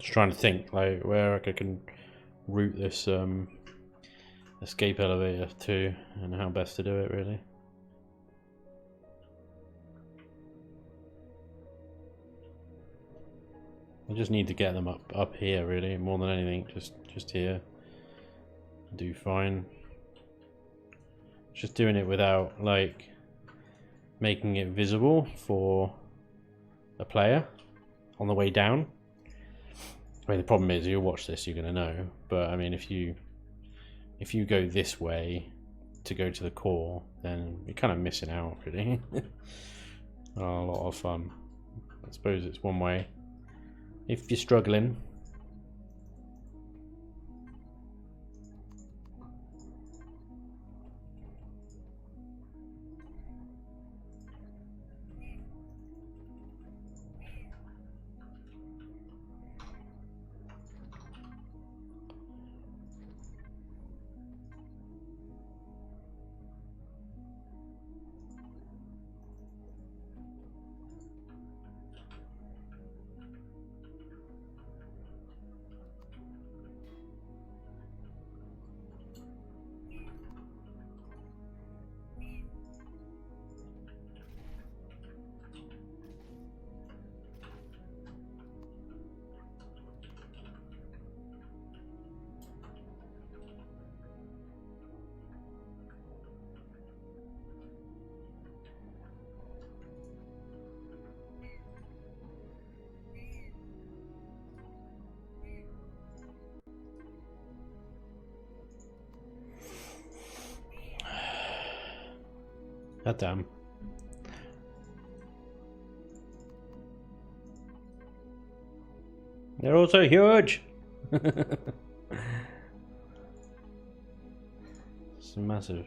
Just trying to think like where I can route this escape elevator to and how best to do it really. I just need to get them up here really more than anything. Just here. Do fine. Just doing it without like making it visible for a player on the way down. I mean, the problem is you'll watch this, you're gonna know. But I mean, if you go this way to go to the core, then you're kind of missing out, really. A lot of fun. I suppose it's one way. If you're struggling. God damn. They're all so huge. It's massive.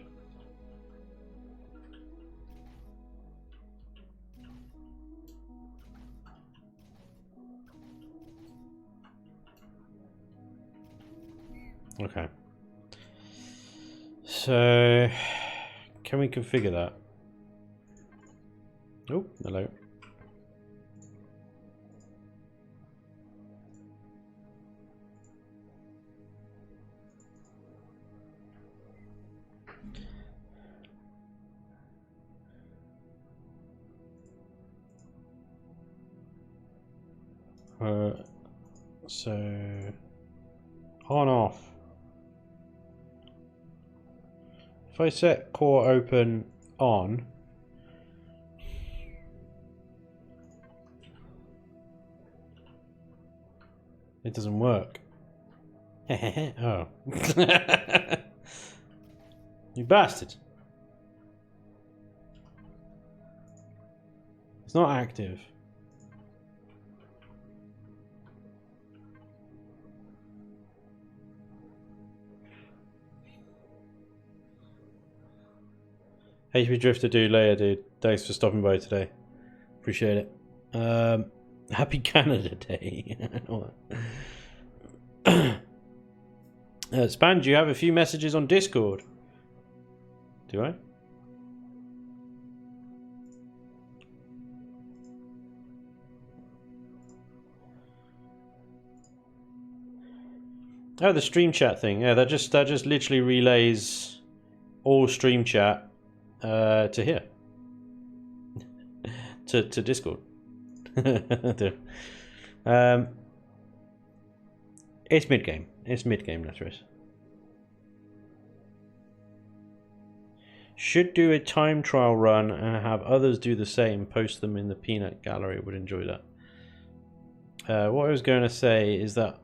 Okay. So, can we configure that? Oh, hello. So on off. If I set core open on, it doesn't work. Oh. You bastard. It's not active. HP Drifter dude, later dude. Thanks for stopping by today. Appreciate it. Happy Canada Day. Spanj, you have a few messages on Discord. Do I? Oh, the stream chat thing. Yeah, that just literally relays all stream chat to here. to Discord. It's mid-game. It's mid-game, Letterus. Should do a time trial run and have others do the same. Post them in the peanut gallery. Would enjoy that. What I was going to say is that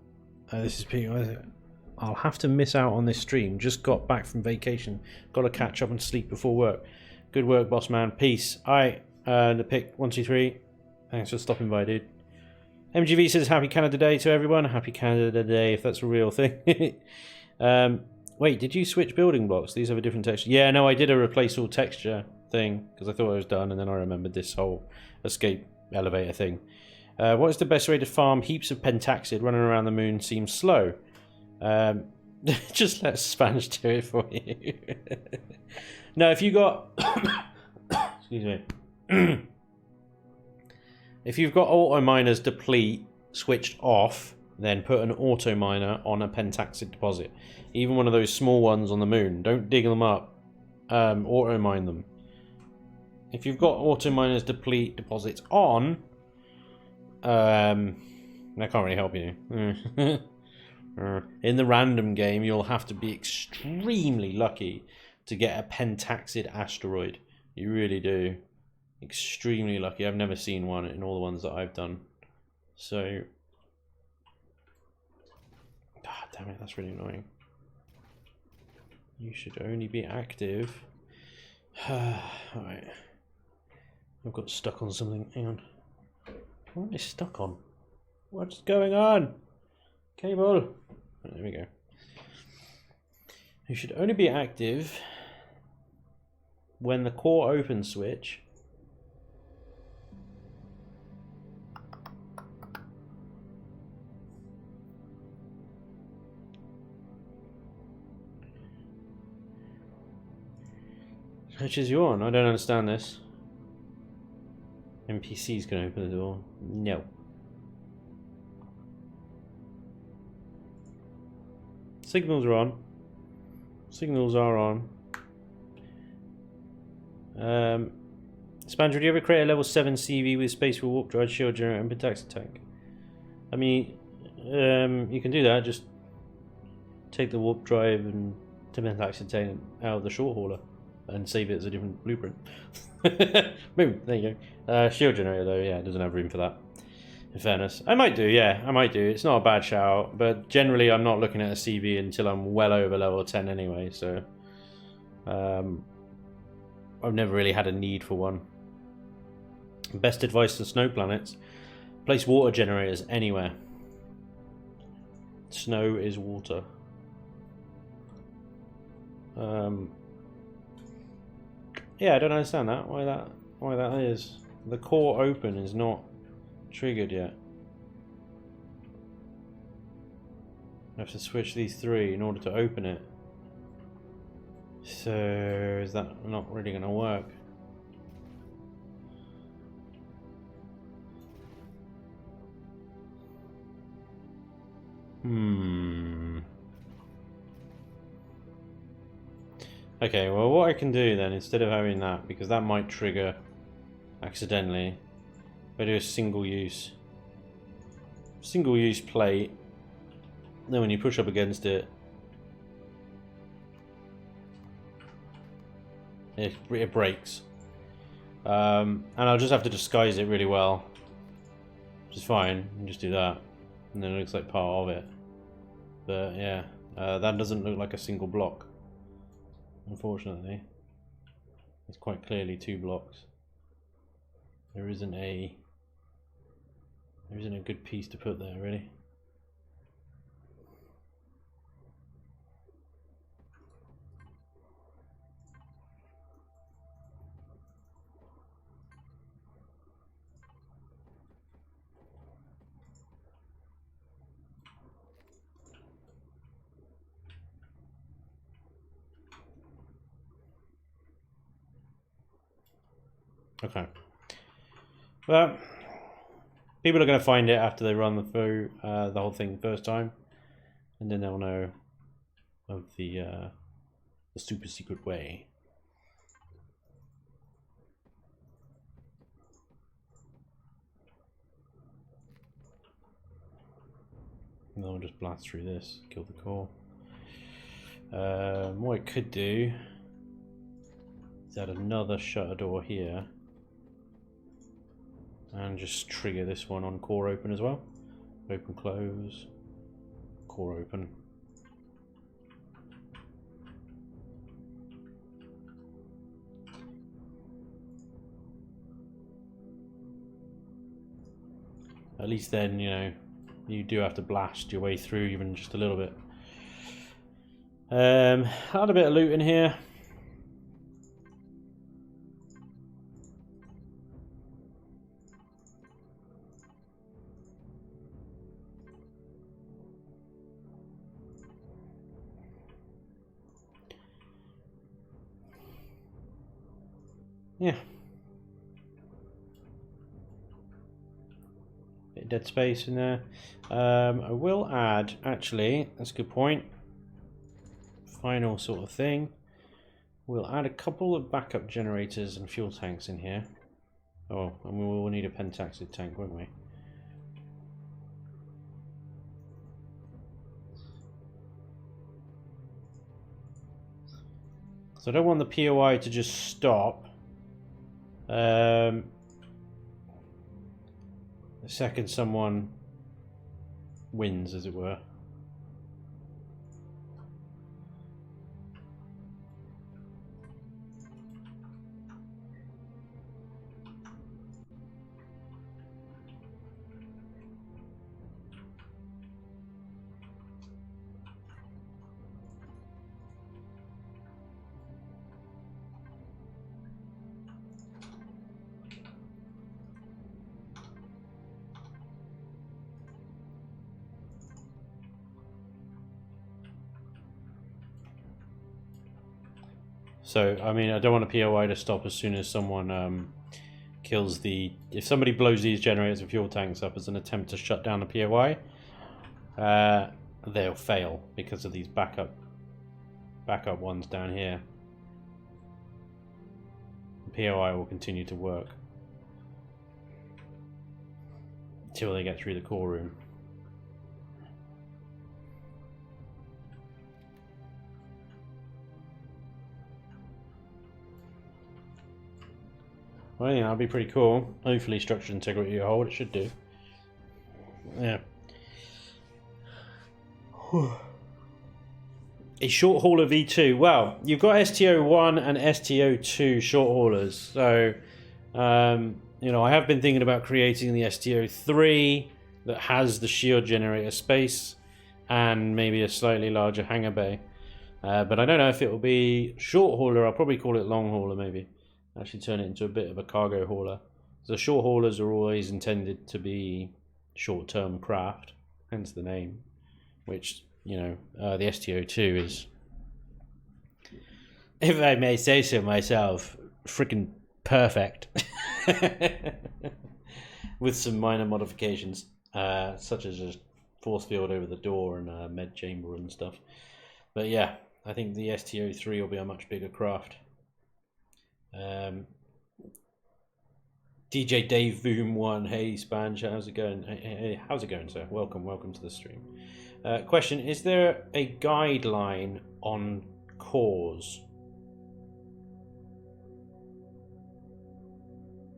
this is POI. I'll have to miss out on this stream. Just got back from vacation. Got to catch up and sleep before work. Good work, boss man. Peace. Alright, the pick 123. Thanks for stopping by, dude. MGV says Happy Canada Day to everyone. Happy Canada Day, if that's a real thing. Wait, did you switch building blocks? These have a different texture. Yeah, no, I did a replace all texture thing because I thought I was done, and then I remembered this whole escape elevator thing. What is the best way to farm heaps of pentaxid? Running around the moon seems slow. Just let Spanj do it for you. No, if you got... Excuse me. If you've got auto miners deplete switched off, then put an auto miner on a pentaxid deposit. Even one of those small ones on the moon. Don't dig them up. Auto mine them. If you've got auto miners deplete deposits on, that can't really help you. In the random game, you'll have to be extremely lucky to get a pentaxid asteroid. You really do. Extremely lucky. I've never seen one in all the ones that I've done. So, God damn it, that's really annoying. You should only be active. Alright. I've got stuck on something. Hang on. What am I stuck on? What's going on? Cable. There we go. You should only be active when the core open switch switches you on. I don't understand this. NPCs can open the door. No. Signals are on. Signals are on. Spanj, would you ever create a level 7 CV with space for warp drive, shield generator, and pentaxid tank? I mean, you can do that. Just take the warp drive and pentaxid tank out of the short hauler and save it as a different blueprint. Boom, there you go. Shield generator though, yeah, it doesn't have room for that. In fairness, I might do, yeah, I might do. It's not a bad shout, but generally I'm not looking at a CV until I'm well over level 10 anyway, so I've never really had a need for one. Best advice on snow planets: place water generators anywhere. Snow is water. Yeah, I don't understand that. Why that is. The core open is not triggered yet. I have to switch these three in order to open it. So is that not really going to work? Okay, well what I can do then, instead of having that, because that might trigger accidentally, if I do a single use plate, then when you push up against it, it breaks. And I'll just have to disguise it really well, which is fine. You can just do that, and then it looks like part of it. But yeah, that doesn't look like a single block, unfortunately. It's quite clearly two blocks. There isn't a good piece to put there, really. Okay. Well, people are going to find it after they run through the whole thing first time, and then they'll know of the super secret way. And then I'll just blast through this, kill the core. What I could do is add another shutter door here, and just trigger this one on core open as well. Open, close, core open. At least then, you know, you do have to blast your way through even just a little bit. Add a bit of loot in here. Yeah. Bit of dead space in there. I will add, actually, that's a good point. Final sort of thing. We'll add a couple of backup generators and fuel tanks in here. Oh, and we will need a pentaxid tank, won't we? So I don't want the POI to just stop. The second someone wins, as it were. So, I mean, I don't want a POI to stop as soon as someone kills the... If somebody blows these generators and fuel tanks up as an attempt to shut down the POI, they'll fail because of these backup ones down here. The POI will continue to work until they get through the core room. Well, yeah, that'll be pretty cool. Hopefully structured integrity will hold, it should do. Yeah. A short hauler V2. Well, you've got STO1 and STO2 short haulers. So, you know, I have been thinking about creating the STO3 that has the shield generator space and maybe a slightly larger hangar bay. But I don't know if it will be short hauler. I'll probably call it long hauler maybe. Actually turn it into a bit of a cargo hauler. So short haulers are always intended to be short-term craft, hence the name, which, you know, the STO2 is, if I may say so myself, freaking perfect. With some minor modifications, such as just force field over the door and a med chamber and stuff. But yeah, I think the STO3 will be a much bigger craft. DJ Dave Boom 1, hey Spanj, how's it going? Hey, how's it going, sir? Welcome to the stream. Question: is there a guideline on cores?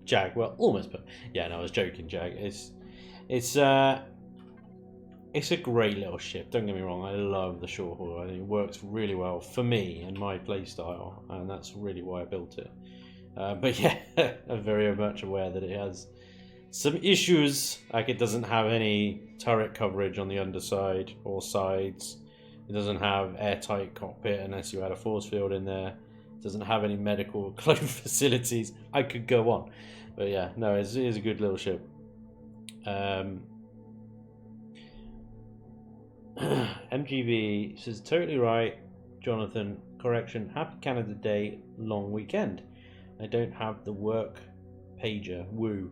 Jag, well, almost, but yeah, no, I was joking, Jag. It's a great little ship. Don't get me wrong, I love the short haul. I think it works really well for me and my playstyle, and that's really why I built it. But yeah, I'm very much aware that it has some issues, like it doesn't have any turret coverage on the underside or sides. It doesn't have airtight cockpit unless you had a force field in there. It doesn't have any medical clone facilities. I could go on. But yeah, no, it is a good little ship. MGB says, totally right, Jonathan. Correction, happy Canada Day, long weekend. I don't have the work pager. Woo.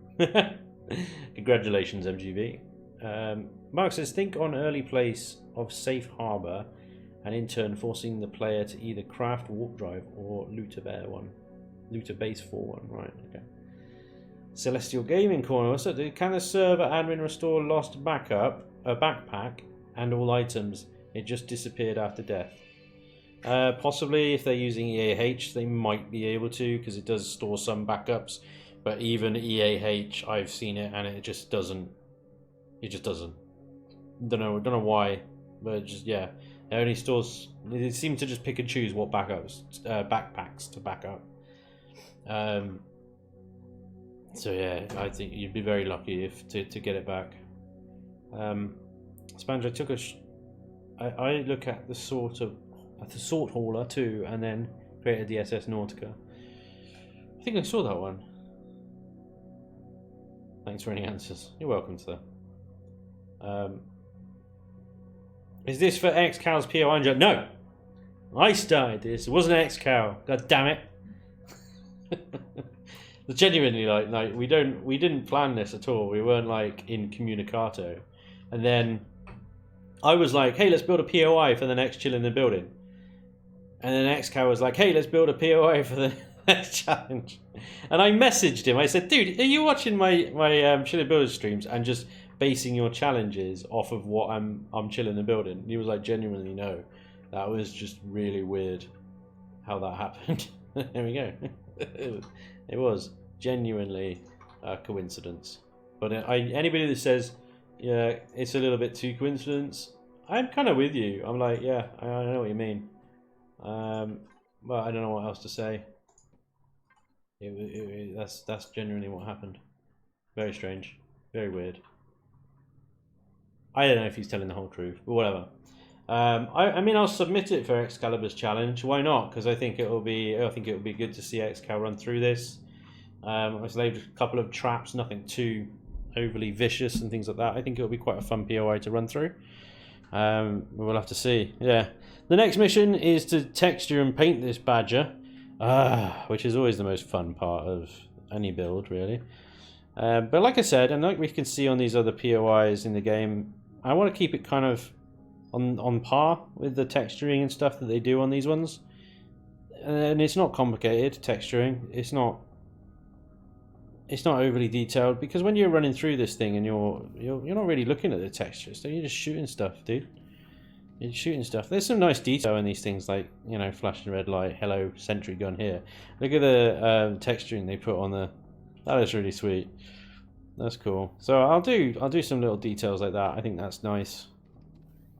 Congratulations, MGB. Mark says, think on early place of safe harbour and in turn forcing the player to either craft warp drive or loot a bear one. Loot a base 4 one, right, okay. Celestial Gaming Corner. So can the server admin restore lost backpack and all items? It just disappeared after death. Possibly if they're using EAH they might be able to, because it does store some backups, but even EAH I've seen it and it just doesn't. Don't know why, but it just, yeah, it only stores. It seems to just pick and choose what backpacks to back up. So yeah, I think you'd be very lucky if to get it back. Spanj, I look at the sort hauler too, and then created the SS Nautica. I think I saw that one. Thanks for any answers. You're welcome, sir. Is this for X-Cow's POI? No! I started this. It wasn't X-Cow. God damn it. Genuinely, like we didn't plan this at all. We weren't like in communicato, and then I was like, hey, let's build a POI for the next Chillin Buildin. And then XCal was like, hey, let's build a POI for the next challenge. And I messaged him. I said, dude, are you watching my Chillin Buildin streams and just basing your challenges off of what I'm chilling and building? And he was like, genuinely, no. That was just really weird how that happened. There we go. It was genuinely a coincidence. But anybody that says, yeah, it's a little bit too coincidence, I'm kind of with you. I'm like, yeah, I know what you mean. But I don't know what else to say. That's genuinely what happened. Very strange, very weird. I don't know if he's telling the whole truth, but whatever. I mean, I'll submit it for Excalibur's challenge. Why not? Because I think it will be good to see Excal run through this. I've laid a couple of traps, nothing too overly vicious and things like that. I think it'll be quite a fun POI to run through. We'll have to see. Yeah. The next mission is to texture and paint this badger, which is always the most fun part of any build, really. But like I said, and like we can see on these other POIs in the game, I want to keep it kind of on par with the texturing and stuff that they do on these ones. And it's not complicated texturing. It's not overly detailed, because when you're running through this thing and you're not really looking at the textures, so you're just shooting stuff, dude. You're shooting stuff. There's some nice detail in these things, like, you know, flashing red light, hello sentry gun here. Look at the texturing they put on the. That is really sweet. That's cool. So I'll do some little details like that. I think that's nice.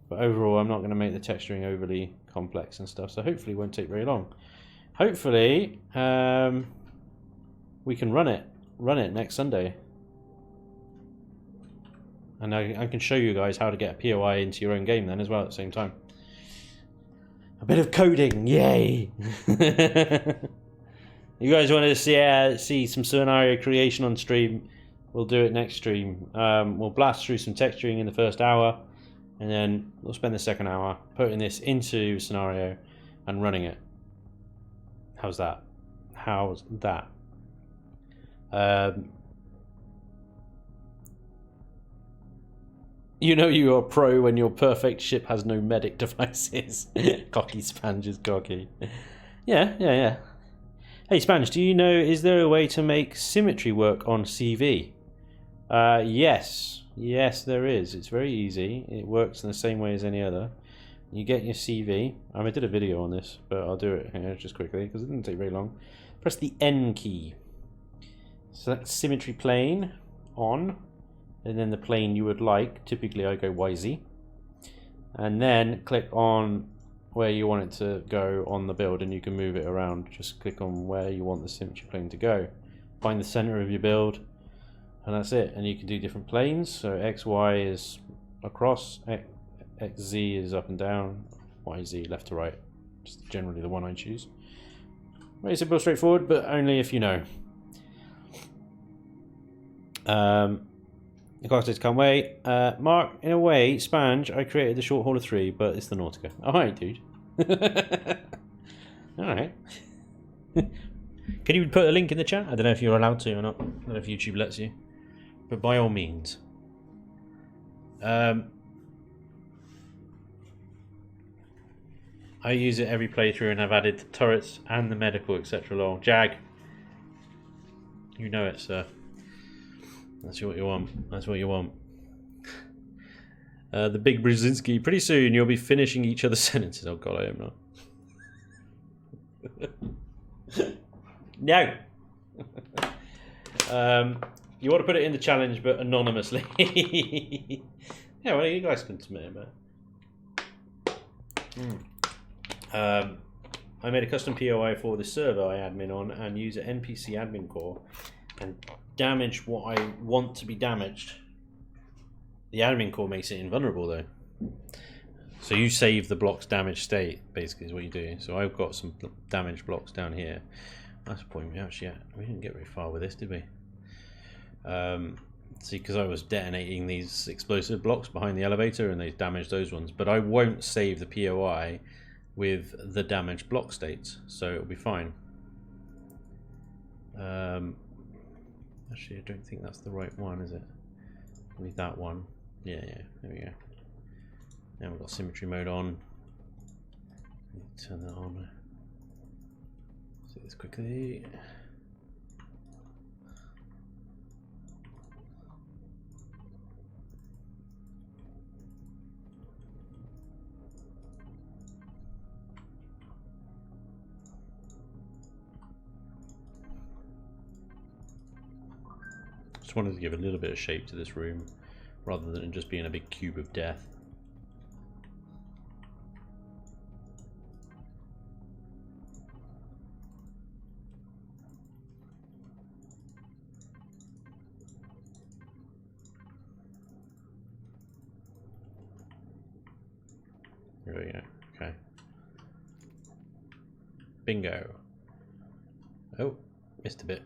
But overall, I'm not going to make the texturing overly complex and stuff. So hopefully, it won't take very long. Hopefully, we can run it next Sunday. And I can show you guys how to get a POI into your own game then as well at the same time. A bit of coding, yay! You guys want to see some scenario creation on stream? We'll do it next stream. We'll blast through some texturing in the first hour, and then we'll spend the second hour putting this into scenario and running it. How's that? How's that? You know you are pro when your perfect ship has no medic devices. Cocky Spanj is cocky. Yeah. Hey Spanj, do you know, is there a way to make symmetry work on CV? Yes, there is. It's very easy. It works in the same way as any other. You get your CV. I did a video on this, but I'll do it here just quickly because it didn't take very long. Press the N key. Select symmetry plane on, and then the plane you would like. Typically I go YZ. And then click on where you want it to go on the build, and you can move it around. Just click on where you want the symmetry plane to go. Find the center of your build, and that's it. And you can do different planes. So XY is across, XZ is up and down, YZ left to right. Just generally the one I choose. Very simple, straightforward, but only if you know. The cocktails can't wait. Mark, in a way, Spanj, I created the short hauler 3, but it's the Nautica. Alright, dude. Alright. Can you put a link in the chat? I don't know if you're allowed to or not. I don't know if YouTube lets you. But by all means. I use it every playthrough, and I've added the turrets and the medical, etc. along. Jag. You know it, sir. That's what you want. That's what you want. The big Brzezinski. Pretty soon you'll be finishing each other's sentences. Oh god, I am not. No. You want to put it in the challenge, but anonymously. Yeah, well, you guys can submit it, man. I made a custom POI for the server I admin on, and use an NPC admin core and damage what I want to be damaged. The admin core makes it invulnerable though. So you save the block's damaged state, basically, is what you do. So I've got some damaged blocks down here. That's the point. We didn't get very far with this, did we? See, because I was detonating these explosive blocks behind the elevator and they damaged those ones. But I won't save the POI with the damaged block states, so it'll be fine. Actually, I don't think that's the right one, is it? With that one. Yeah, there we go. Now we've got symmetry mode on. Turn that on. See this quickly. Just wanted to give a little bit of shape to this room, rather than just being a big cube of death. There we go. Okay. Bingo. Oh, missed a bit.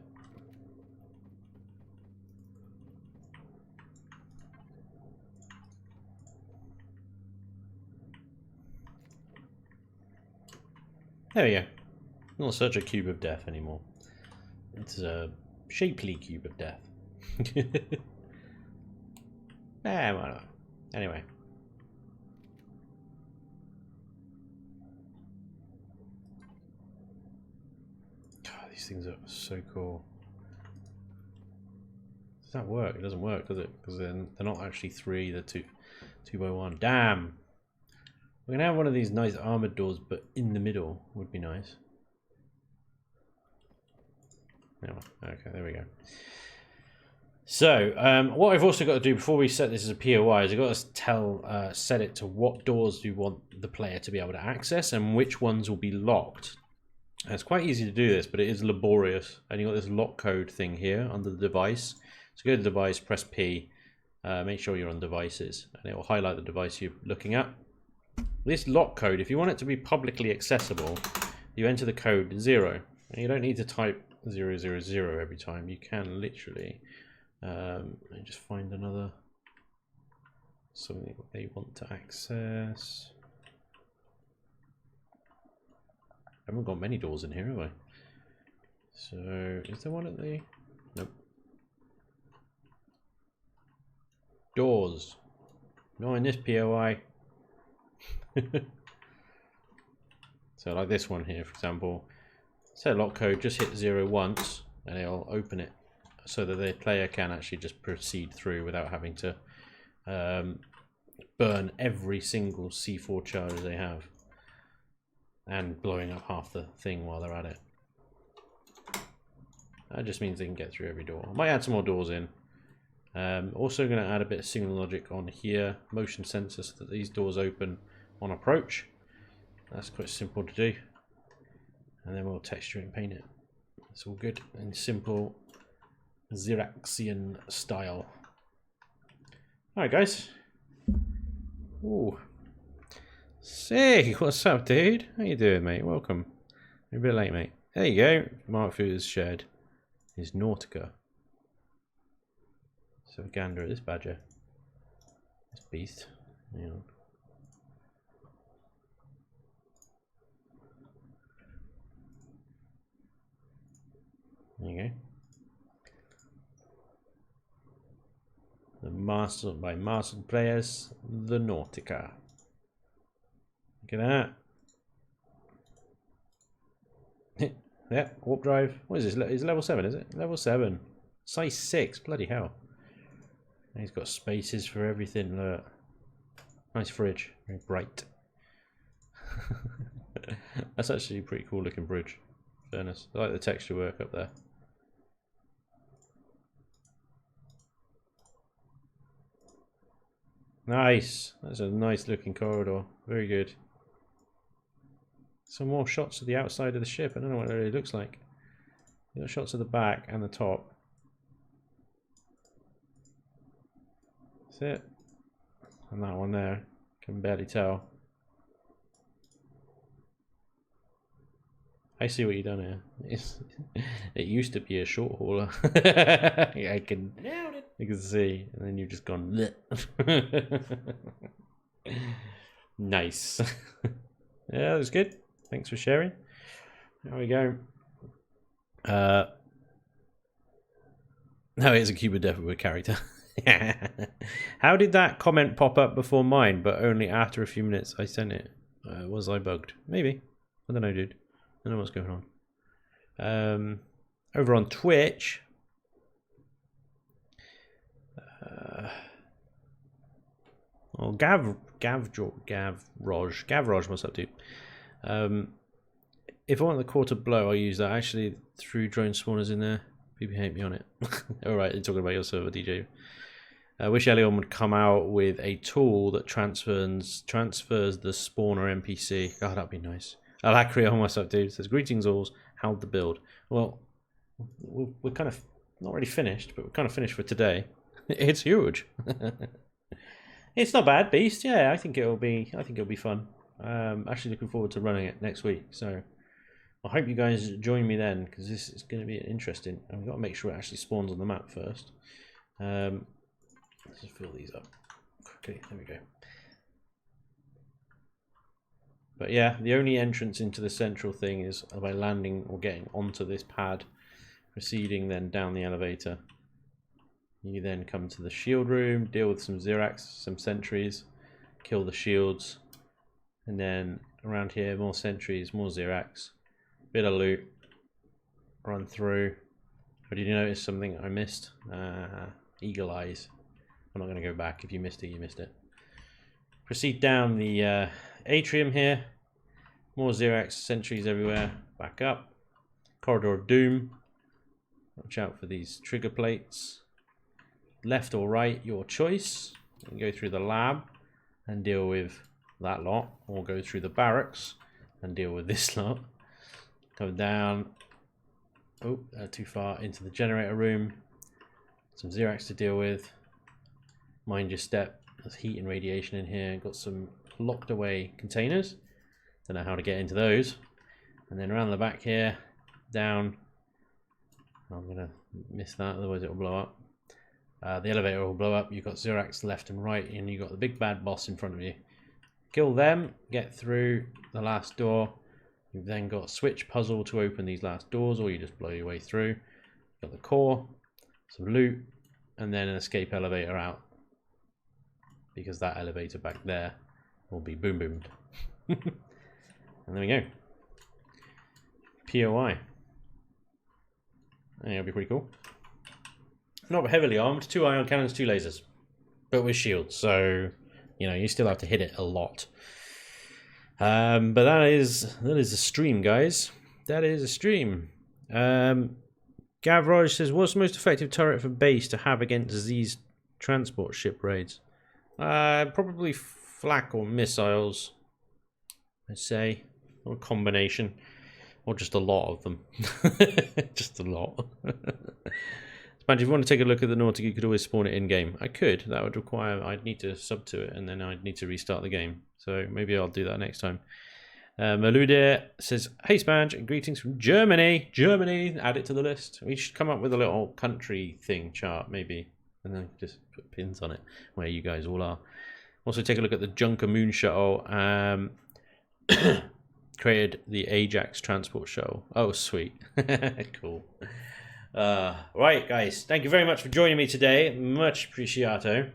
There we go. Not such a cube of death anymore. It's a shapely cube of death. Why not? Anyway. God, these things are so cool. Does that work? It doesn't work, does it? Because they're not actually three, they're two by one. Damn! We're going to have one of these nice armoured doors, but in the middle would be nice. Okay, there we go. So, what I've also got to do before we set this as a POI is I've got to set it to what doors do you want the player to be able to access and which ones will be locked. And it's quite easy to do this, but it is laborious. And you've got this lock code thing here under the device. So go to the device, press P, make sure you're on devices, and it will highlight the device you're looking at. This lock code, if you want it to be publicly accessible, you enter the code 0. And you don't need to type 000 every time. You can literally just find another something they want to access. I haven't got many doors in here, have I? So, is there one at the... Nope. Doors. Not in this POI. So like this one here, for example, set lock code, just hit 0 once and it'll open it so that the player can actually just proceed through without having to burn every single C4 charge they have and blowing up half the thing while they're at it. That just means they can get through every door. I might add some more doors in. Also going to add a bit of signal logic on here, motion sensor, so that these doors open on approach. That's quite simple to do. And then we'll texture and paint it. It's all good in simple Ziraxian style. Alright guys. Ooh. Say, what's up dude? How you doing mate? Welcome. You're a bit late mate. There you go. Mark Food shared his Nautica. So gander at this badger. This beast. Hang on. There you go. The master by mastered players, the Nautica. Look at that. Yeah, warp drive. What is this? It's level 7, is it? Level 7. Size 6. Bloody hell. And he's got spaces for everything. Look. Nice fridge. Very bright. That's actually a pretty cool looking bridge. Fairness. I like the texture work up there. Nice. That's a nice looking corridor. Very good. Some more shots of the outside of the ship. I don't know what it really looks like. You got shots of the back and the top. That's it. And that one there. Can barely tell. I see what you've done here. It used to be a short hauler. I can see, and then you've just gone. Nice. Yeah, that was good. Thanks for sharing. There we go. No, it's a Cuba Deathwood character. How did that comment pop up before mine, but only after a few minutes I sent it? Was I bugged? Maybe. I don't know, dude. I don't know what's going on. Over on Twitch. Gavroj, what's up, dude? If I want the core to blow, I'll use that. I actually threw drone spawners in there. People hate me on it. Alright, you're talking about your server, DJ. I wish Elion would come out with a tool that transfers the spawner NPC. Oh, that'd be nice. Alacrion, what's up, dude? Says, greetings alls, how'd the build? Well, we're kind of not really finished, but we're kind of finished for today. It's huge. It's not bad, Beast. Yeah, I think it'll be fun. Actually looking forward to running it next week. So I hope you guys join me then, because this is going to be interesting. And we've got to make sure it actually spawns on the map first. Let's just fill these up quickly. There we go. But yeah, the only entrance into the central thing is by landing or getting onto this pad, proceeding then down the elevator. You then come to the shield room, deal with some Zirax, some sentries, kill the shields, and then around here more sentries, more Zirax, bit of loot, run through. But did you notice something I missed? Eagle eyes. I'm not going to go back. If you missed it, you missed it. Proceed down the atrium here. More Zirax, sentries everywhere. Back up. Corridor of Doom. Watch out for these trigger plates. Left or right, your choice. You can go through the lab and deal with that lot, or go through the barracks and deal with this lot. Come down. Oh, too far into the generator room. Some Zirax to deal with. Mind your step. There's heat and radiation in here. Got some locked away containers. Don't know how to get into those. And then around the back here, down. I'm gonna miss that, otherwise it will blow up. The elevator will blow up. You've got Zirax left and right, and you've got the big bad boss in front of you. Kill them, get through the last door. You've then got a switch puzzle to open these last doors, or you just blow your way through. You've got the core, some loot, and then an escape elevator out. Because that elevator back there will be boom boomed. And there we go. POI. That'll be pretty cool. Not heavily armed, 2 ion cannons, 2 lasers, but with shields, so you know you still have to hit it a lot. But that is a stream, guys. That is a stream. Gavroj says, "What's the most effective turret for base to have against these transport ship raids?" Probably flak or missiles, I'd say, or a combination, or just a lot of them. Just a lot. Spanj, if you want to take a look at the Nautic, you could always spawn it in game. I could. That would require, I'd need to sub to it, and then I'd need to restart the game. So maybe I'll do that next time. Malude says, "Hey Spanj, greetings from Germany." Germany, add it to the list. We should come up with a little country thing chart, maybe, and then just put pins on it where you guys all are. Also, take a look at the Junker Moon Shuttle. Created the Ajax transport shuttle. Oh, sweet. Cool. Right, guys, thank you very much for joining me today. Much appreciato.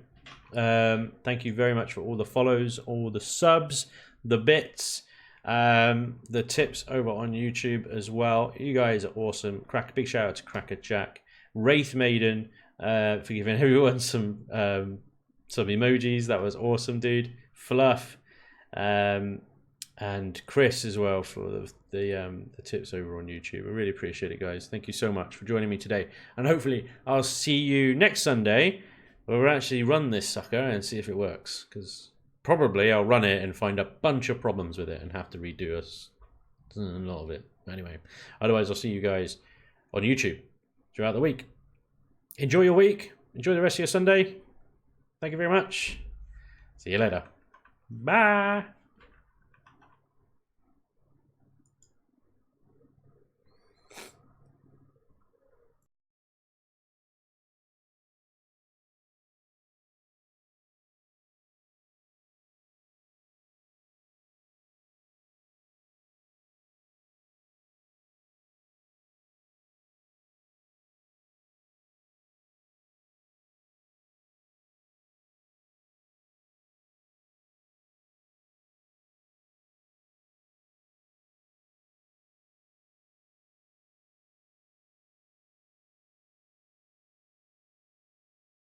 Thank you very much for all the follows, all the subs, the bits, the tips over on YouTube as well. You guys are awesome. Big shout out to Cracker Jack, Wraith Maiden, for giving everyone some emojis. That was awesome, dude. Fluff, and Chris as well for the tips over on YouTube. I really appreciate it, guys. Thank you so much for joining me today, and hopefully I'll see you next Sunday where we'll actually run this sucker and see if it works, because probably I'll run it and find a bunch of problems with it and have to redo a lot of it. Anyway, otherwise I'll see you guys on YouTube throughout the week. Enjoy your week. Enjoy the rest of your Sunday. Thank you very much. See you later. Bye.